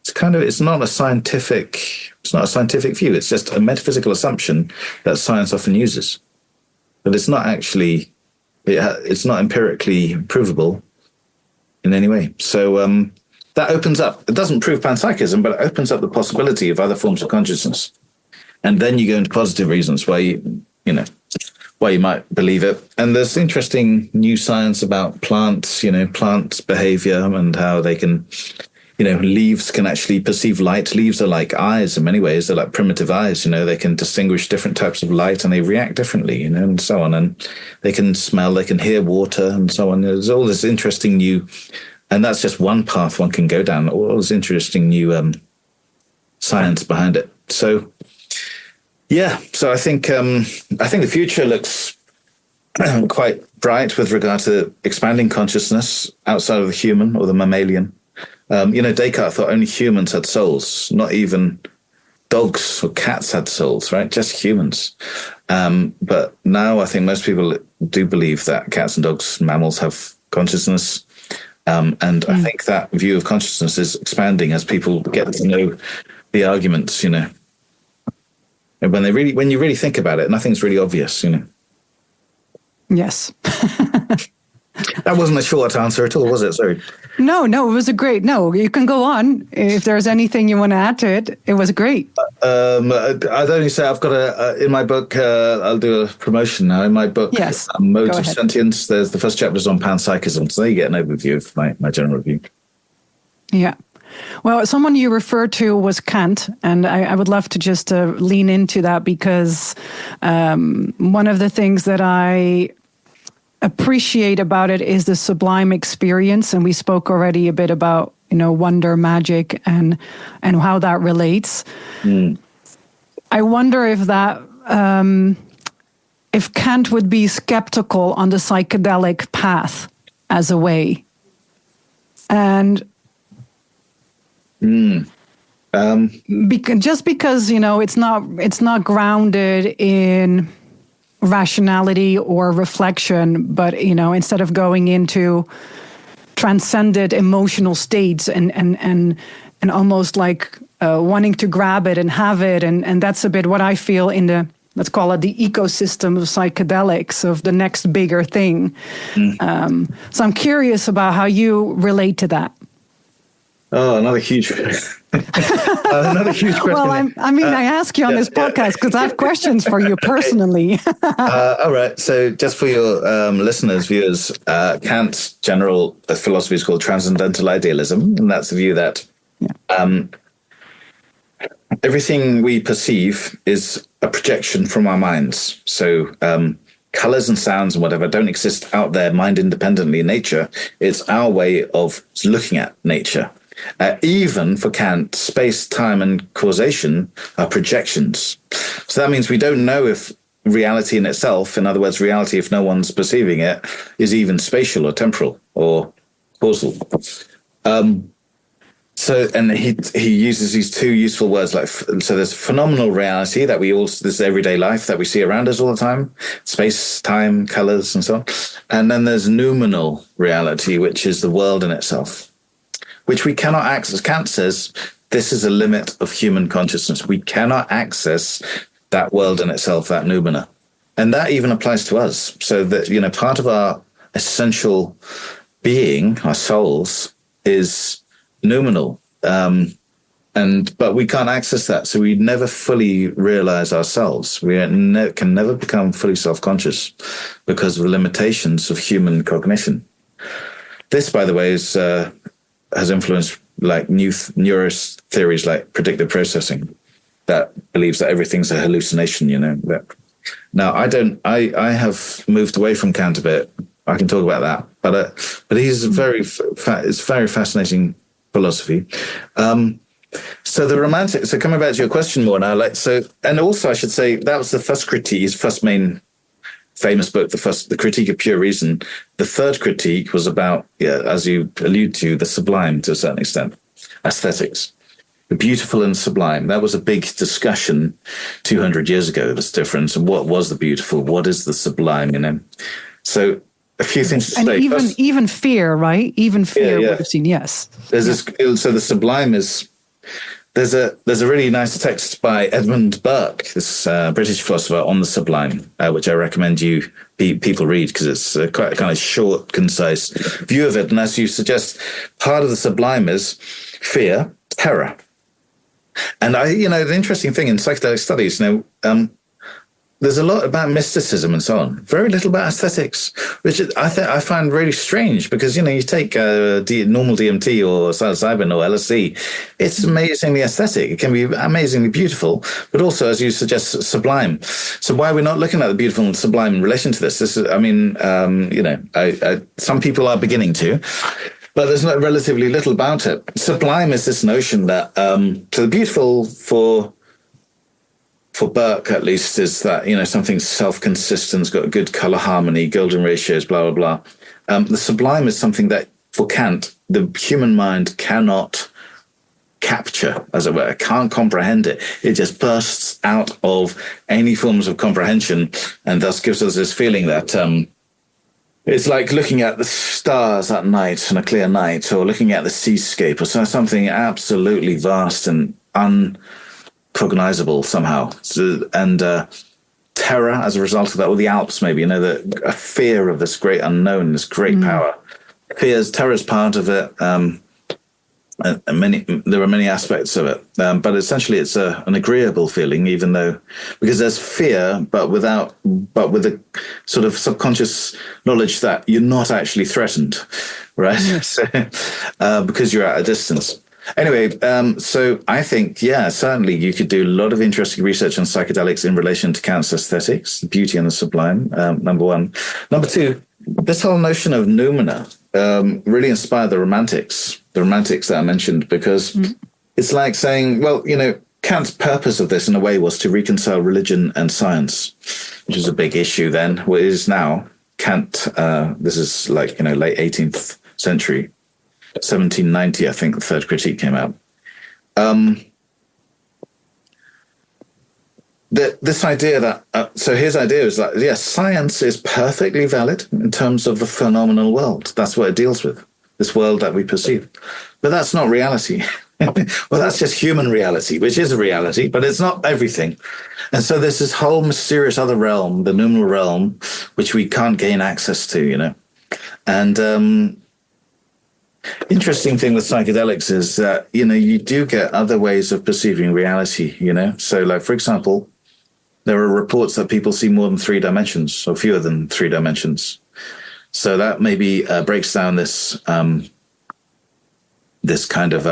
it's not a scientific view. It's just a metaphysical assumption that science often uses, but it's not actually, it's not empirically provable in any way. So that opens up, it doesn't prove panpsychism, but it opens up the possibility of other forms of consciousness. And then you go into positive reasons why you might believe it. And there's interesting new science about plants, plants' behavior and how they can, leaves can actually perceive light. Leaves are like eyes in many ways. They're like primitive eyes, they can distinguish different types of light and they react differently, and so on. And they can smell, they can hear water and so on. There's all this interesting new, and that's just one path one can go down, all this interesting new science behind it. So, yeah, so I think the future looks quite bright with regard to expanding consciousness outside of the human or the mammalian. Descartes thought only humans had souls, not even dogs or cats had souls, right? Just humans. But now I think most people do believe that cats and dogs, mammals have consciousness. And I think that view of consciousness is expanding as people get to know the arguments, And when you really think about it, nothing's really obvious, Yes. That wasn't a short answer at all, was it? Sorry. No, it was you can go on. If there's anything you want to add to it, it was great. I'd only say I've got in my book, I'll do a promotion now. In my book, yes, Modes of Sentience, there's the first chapter is on panpsychism. So there you get an overview of my general review. Yeah. Well, someone you referred to was Kant, and I would love to just lean into that because one of the things that I appreciate about it is the sublime experience, and we spoke already a bit about wonder, magic, and how that relates. I wonder if that if Kant would be skeptical on the psychedelic path as a way, and just because it's not grounded in rationality or reflection, but instead of going into transcended emotional states and almost like wanting to grab it and have it, and that's a bit what I feel in the, let's call it the ecosystem of psychedelics, of the next bigger thing. So I'm curious about how you relate to that. Oh, another huge question. Well, I ask you on this podcast because I have questions for you personally. All right. So just for your listeners, viewers, Kant's general philosophy is called transcendental idealism. And that's the view that everything we perceive is a projection from our minds. So colors and sounds and whatever don't exist out there mind independently in nature. It's our way of looking at nature. Even for Kant, space, time, and causation are projections. So that means we don't know if reality in itself, in other words, reality, if no one's perceiving it, is even spatial or temporal or causal. So, and he uses these two useful words, so there's phenomenal reality that this everyday life that we see around us all the time, space, time, colors, and so on. And then there's noumenal reality, which is the world in itself, which we cannot access. Kant says this is a limit of human consciousness. We cannot access that world in itself, that noumena. And that even applies to us. So that, part of our essential being, our souls, is noumenal. But we can't access that. So we never fully realize ourselves. We can never become fully self-conscious because of the limitations of human cognition. This, by the way, has influenced like new neurotheories like predictive processing that believes that everything's a hallucination, Now, I have moved away from Kant a bit. I can talk about that. But he's it's very fascinating philosophy. So the romantic. So coming back to your question more now, and also I should say that was the first critique, his first main famous book, the Critique of Pure Reason. The third critique was about, as you allude to, the sublime to a certain extent, aesthetics. The beautiful and sublime. That was a big discussion 200 years ago, this difference. And what was the beautiful? What is the sublime? So a few things to say. Even fear, right? Even fear would have seen, yes. So the sublime is, there's a really nice text by Edmund Burke, this British philosopher, on the sublime, which I recommend people read because it's quite a kind of short, concise view of it. And as you suggest, part of the sublime is fear, terror. And the interesting thing in psychedelic studies, there's a lot about mysticism and so on. Very little about aesthetics, which I find really strange because, you take normal DMT or psilocybin or LSD. It's amazingly aesthetic. It can be amazingly beautiful, but also, as you suggest, sublime. So why are we not looking at the beautiful and sublime in relation to this? Some people are beginning to. But there's relatively little about it. Sublime is this notion that, so the beautiful for Burke, at least, is that, something self-consistent, got good color harmony, golden ratios, blah, blah, blah. The sublime is something that, for Kant, the human mind cannot capture, as it were, can't comprehend it. It just bursts out of any forms of comprehension and thus gives us this feeling that it's like looking at the stars at night on a clear night, or looking at the seascape, or something absolutely vast and uncognizable somehow. Terror as a result of that, or the Alps maybe, a fear of this great unknown, this great power. Terror is part of it. There are many aspects of it, but essentially it's an agreeable feeling, even though, because there's fear, but with a sort of subconscious knowledge that you're not actually threatened, right? So, because you're at a distance. Anyway, so I think, certainly you could do a lot of interesting research on psychedelics in relation to Kant's aesthetics, the beauty and the sublime, number one. Number two, this whole notion of noumena really inspired the romantics that I mentioned, because it's like saying, well, Kant's purpose of this in a way was to reconcile religion and science, which is a big issue then. What it is now, Kant, this is like, late 18th century, 1790, I think the third critique came out. This idea that, so his idea is that, yes, science is perfectly valid in terms of the phenomenal world. That's what it deals with, this world that we perceive. But that's not reality. Well, that's just human reality, which is a reality, but it's not everything. And so there's this whole mysterious other realm, the noumenal realm, which we can't gain access to, And interesting thing with psychedelics is that, you do get other ways of perceiving reality, So, like, for example, there are reports that people see more than 3 dimensions, or fewer than 3 dimensions. So that maybe breaks down this this kind of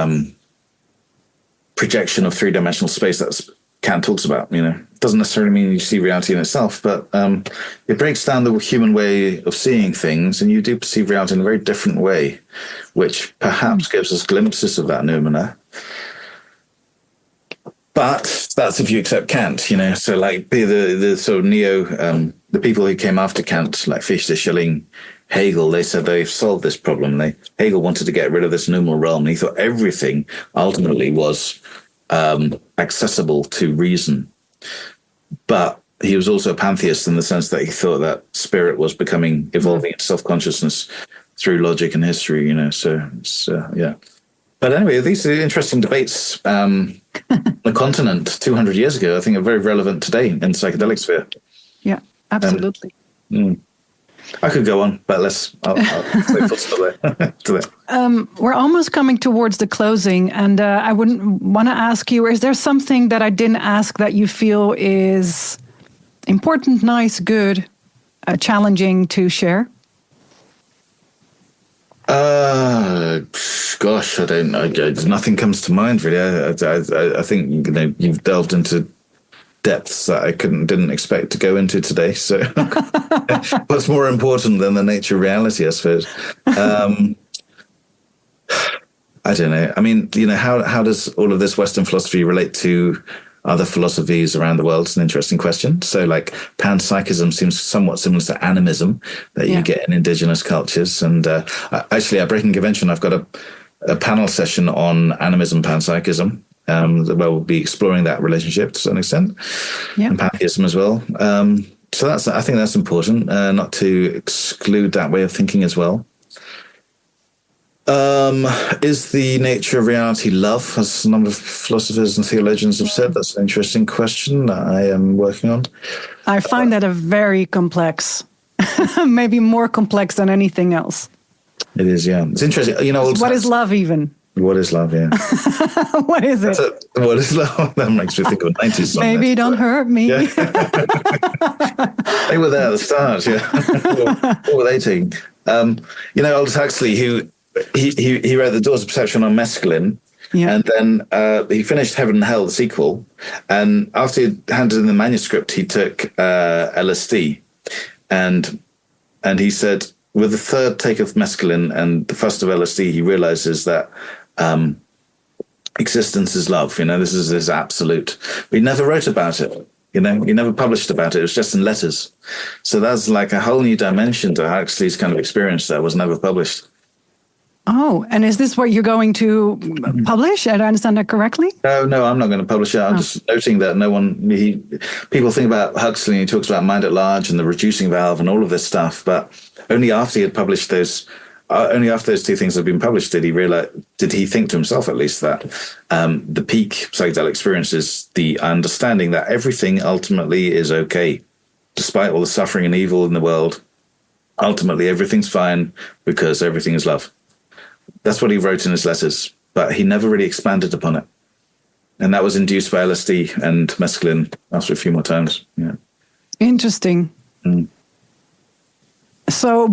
projection of 3-dimensional space that Kant talks about. It doesn't necessarily mean you see reality in itself, but it breaks down the human way of seeing things, and you do perceive reality in a very different way, which perhaps gives us glimpses of that noumena. But that's if you accept Kant, So like the sort of the people who came after Kant, like Fichte, Schelling, Hegel, they said they've solved this problem. Hegel wanted to get rid of this noumenal realm, and he thought everything ultimately was accessible to reason. But he was also a pantheist in the sense that he thought that spirit was evolving into self-consciousness through logic and history, So it's, But anyway, these are interesting debates. The continent 200 years ago, I think, are very relevant today in the psychedelic sphere. Yeah, absolutely. I could go on, but I'll say full stop there. We're almost coming towards the closing, and I wouldn't want to ask you, is there something that I didn't ask that you feel is important, nice, good, challenging to share? Gosh, nothing comes to mind really. I think you've delved into depths that I didn't expect to go into today. So what's more important than the nature of reality, I suppose? I don't know. I mean, how does all of this Western philosophy relate to other philosophies around the world? It's an interesting question. So like Panpsychism seems somewhat similar to animism that you get in indigenous cultures. And actually at Breaking Convention, I've got a panel session on animism, Panpsychism, where we'll be exploring that relationship to some extent, and pantheism as well. So I think that's important, not to exclude that way of thinking as well. Is the nature of reality love, as a number of philosophers and theologians have said? That's an interesting question that I am working on. I find that a very complex, maybe more complex than anything else. It is, yeah. It's interesting. What is love even? What is love, yeah. What is it? What is love? That makes me think of a 90s song. Maybe don't hurt me. Yeah. They were there at the start, yeah. What were they taking? Aldous Huxley, who he wrote The Doors of Perception on mescaline, and then he finished Heaven and Hell, the sequel, and after he handed in the manuscript, he took LSD, and he said, with the third take of mescaline and the first of LSD, he realizes that existence is love. This is absolute. But he never wrote about it. He never published about it. It was just in letters. So that's like a whole new dimension to Huxley's kind of experience that was never published. Oh, and is this what you're going to publish? Did I understand that correctly? No, I'm not going to publish it. I'm just noting that people think about Huxley and he talks about mind at large and the reducing valve and all of this stuff, but only after he had published those, only after those two things had been published did he think to himself at least that the peak psychedelic experience is the understanding that everything ultimately is okay, despite all the suffering and evil in the world. Ultimately, everything's fine because everything is love. That's what he wrote in his letters, but he never really expanded upon it. And that was induced by LSD and mescaline after a few more times. Yeah. Interesting. Mm. So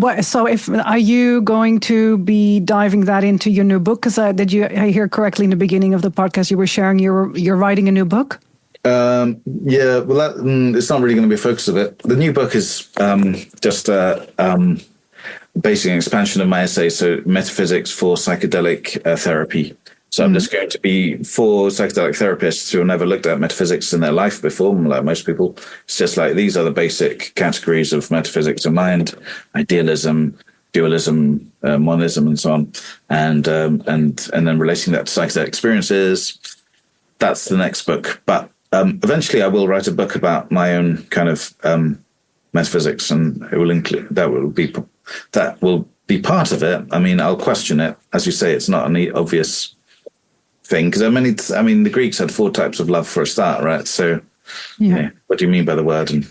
are you going to be diving that into your new book? Because I hear correctly in the beginning of the podcast, you were sharing you're writing a new book? Yeah, well, it's not really going to be a focus of it. The new book is just basically an expansion of my essay, so Metaphysics for Psychedelic Therapy. So I'm just going to be for psychedelic therapists who have never looked at metaphysics in their life before, like most people. It's just like these are the basic categories of metaphysics of mind: idealism, dualism, monism, and so on. And then relating that to psychedelic experiences. That's the next book. But eventually, I will write a book about my own kind of metaphysics, and it will include that will be part of it. I mean, I'll question it, as you say. It's not an obvious thing because the Greeks had 4 types of love for a start, right? So, what do you mean by the word? And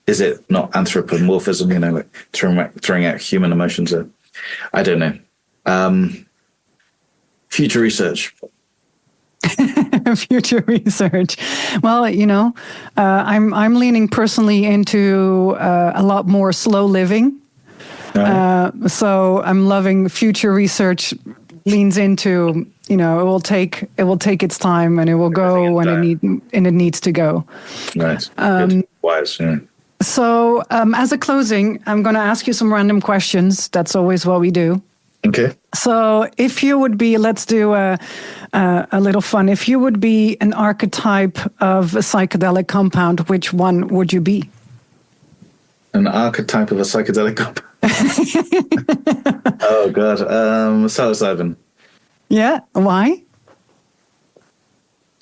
is it not anthropomorphism? Like throwing out human emotions? I don't know. Future research. Future research. Well, I'm leaning personally into a lot more slow living. So I'm loving future research. Leans into it will take its time and it will go when it needs to go. Nice. Wise. Yeah. So as a closing, I'm going to ask you some random questions. That's always what we do. Okay. So if you would be, let's do a little fun. If you would be an archetype of a psychedelic compound, which one would you be? An archetype of a psychedelic compound? Oh, God. Psilocybin. Yeah. Why?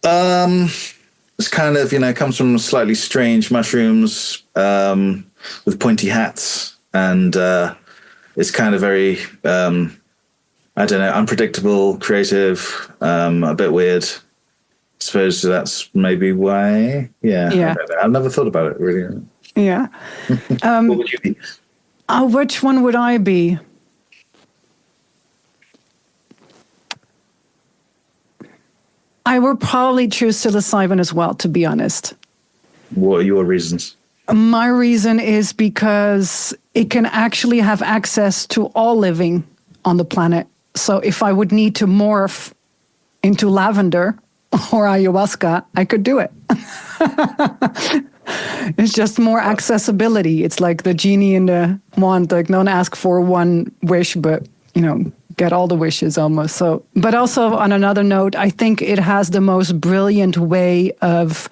It's kind of, comes from slightly strange mushrooms with pointy hats. And it's kind of very, unpredictable, creative, a bit weird. I suppose that's maybe why. Yeah. I've never thought about it, really. Yeah. What would you be? Which one would I be? I would probably choose psilocybin as well, to be honest. What are your reasons? My reason is because it can actually have access to all living on the planet. So if I would need to morph into lavender, or ayahuasca, I could do it. It's just more accessibility. It's like the genie in the wand, like don't ask for one wish, but, get all the wishes almost. So, but also on another note, I think it has the most brilliant way of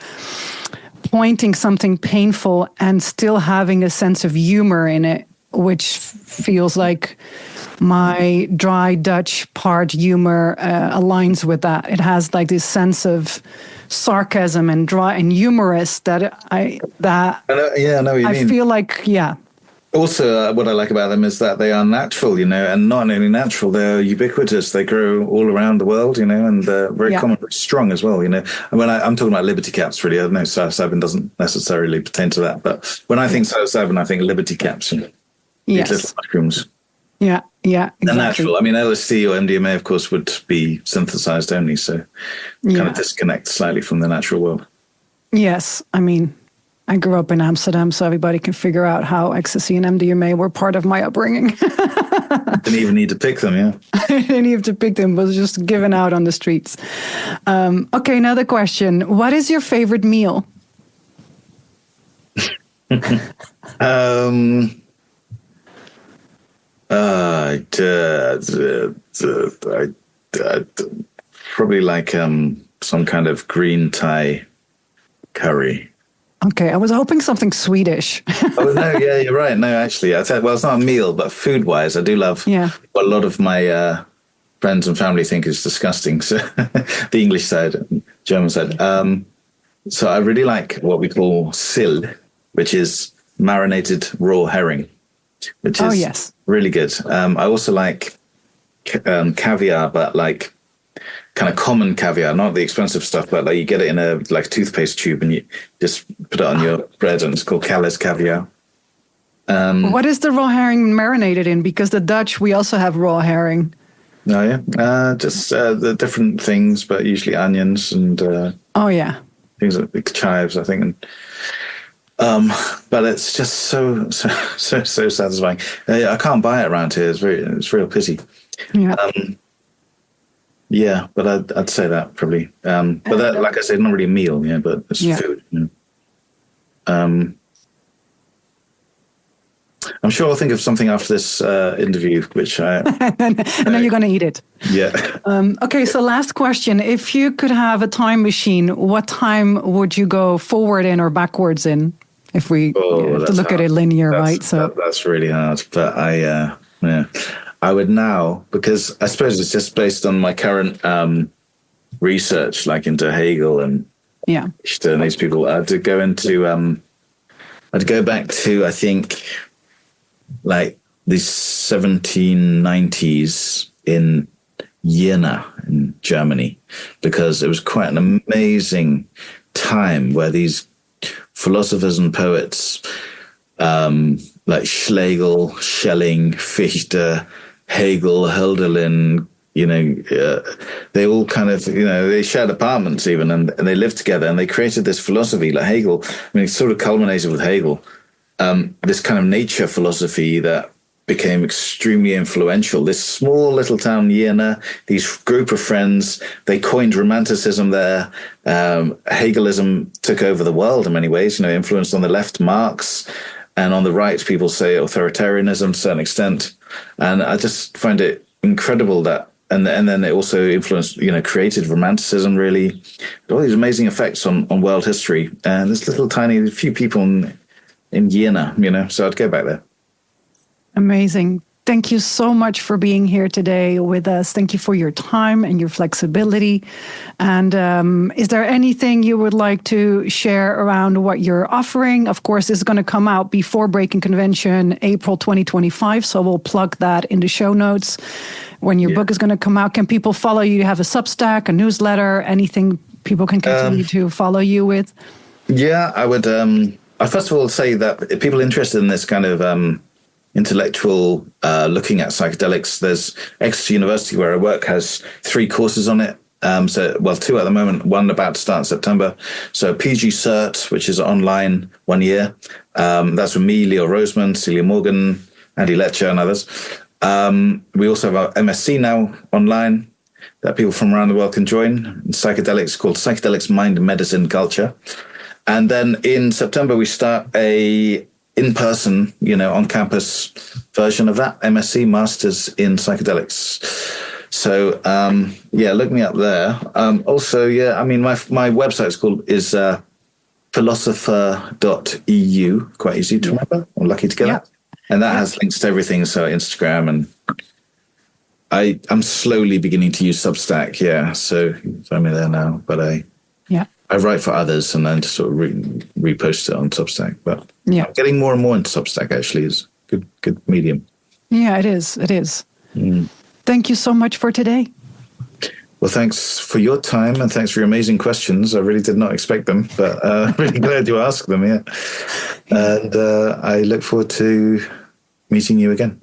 pointing something painful and still having a sense of humor in it, which feels like my dry Dutch part humor aligns with that. It has like this sense of sarcasm and dry and humorous that I know what you mean. Feel like, yeah. Also, what I like about them is that they are natural, and not only natural, they're ubiquitous. They grow all around the world, and they're very common, very strong as well, And when I'm talking about liberty caps, really, I know psilocybin doesn't necessarily pertain to that, but when I think psilocybin, I think liberty caps, these little mushrooms. Yeah, exactly. They're natural. I mean, LSD or MDMA, of course, would be synthesized only, so kind of disconnect slightly from the natural world. Yes, I mean, I grew up in Amsterdam, so everybody can figure out how ecstasy and MDMA were part of my upbringing. Didn't even need to pick them, yeah. I didn't have to pick them, it was just given out on the streets. Okay, another question. What is your favorite meal? Probably like some kind of green Thai curry. Okay, I was hoping something Swedish. Oh, no, yeah, you're right. No, actually, it's not a meal, but food-wise, I do love what a lot of my friends and family think is disgusting. So the English side, German side. So I really like what we call sill, which is marinated raw herring, which is really good. I also like caviar, but like kind of common caviar, not the expensive stuff, but like you get it in a like toothpaste tube and you just put it on your bread, and it's called Calais caviar. What is the raw herring marinated in? Because the Dutch, we also have raw herring. Oh yeah, just the different things, but usually onions and things like chives, I think. And but it's just so satisfying. I can't buy it around here. It's real pity. Yeah. Yeah, but I'd say that probably. But that, like I said, not really a meal, but it's food. I'm sure I'll think of something after this interview, which I... and then you're going to eat it. Yeah. Okay, so last question. If you could have a time machine, what time would you go forward in or backwards in? If we have to look at it linear, right? So that's really hard. But I would now, because I suppose it's just based on my current research, like into Hegel and Nietzsche and these people. I'd go back to, I think, like the 1790s in Jena in Germany, because it was quite an amazing time where these philosophers and poets like Schlegel, Schelling, Fichte, Hegel, Hölderlin, they all kind of, they shared apartments even, and they lived together, and they created this philosophy like Hegel. I mean, it sort of culminated with Hegel, this kind of nature philosophy that became extremely influential. This small little town, Jena, these group of friends, they coined Romanticism there. Hegelism took over the world in many ways, influenced on the left Marx, and on the right, people say authoritarianism to a certain extent. And I just find it incredible that, and then it also influenced, created Romanticism, really. All these amazing effects on world history. And this little tiny few people in Jena, so I'd go back there. Amazing. Thank you so much for being here today with us. Thank you for your time and your flexibility. And is there anything you would like to share around what you're offering? Of course, this is going to come out before Breaking Convention, April 2025. So we'll plug that in the show notes. When your book is going to come out, can people follow you? You have a Substack, a newsletter, anything people can continue to follow you with? Yeah, I would. I first of all say that people interested in this kind of intellectual looking at psychedelics, there's Exeter University where I work has 3 courses on it. 2 at the moment, one about to start in September. So PG Cert, which is online 1 year. That's with me, Leo Roseman, Celia Morgan, Andy Letcher and others. We also have our MSc now online. that people from around the world can join. Psychedelics, called Psychedelics, Mind, Medicine, Culture. And then in September, we start a in-person, on-campus version of that, MSc, Masters in Psychedelics. So, look me up there. Also, my website is philosopher.eu, quite easy to remember. I'm lucky to get that. And that has links to everything, so Instagram, and I'm slowly beginning to use Substack, so you can find me there now. But I write for others and then just sort of repost it on Substack. But I'm getting more and more into Substack, actually. It's a good medium. Yeah, it is. It is. Thank you so much for today. Well, thanks for your time and thanks for your amazing questions. I really did not expect them, but I'm really glad you asked them, And I look forward to meeting you again.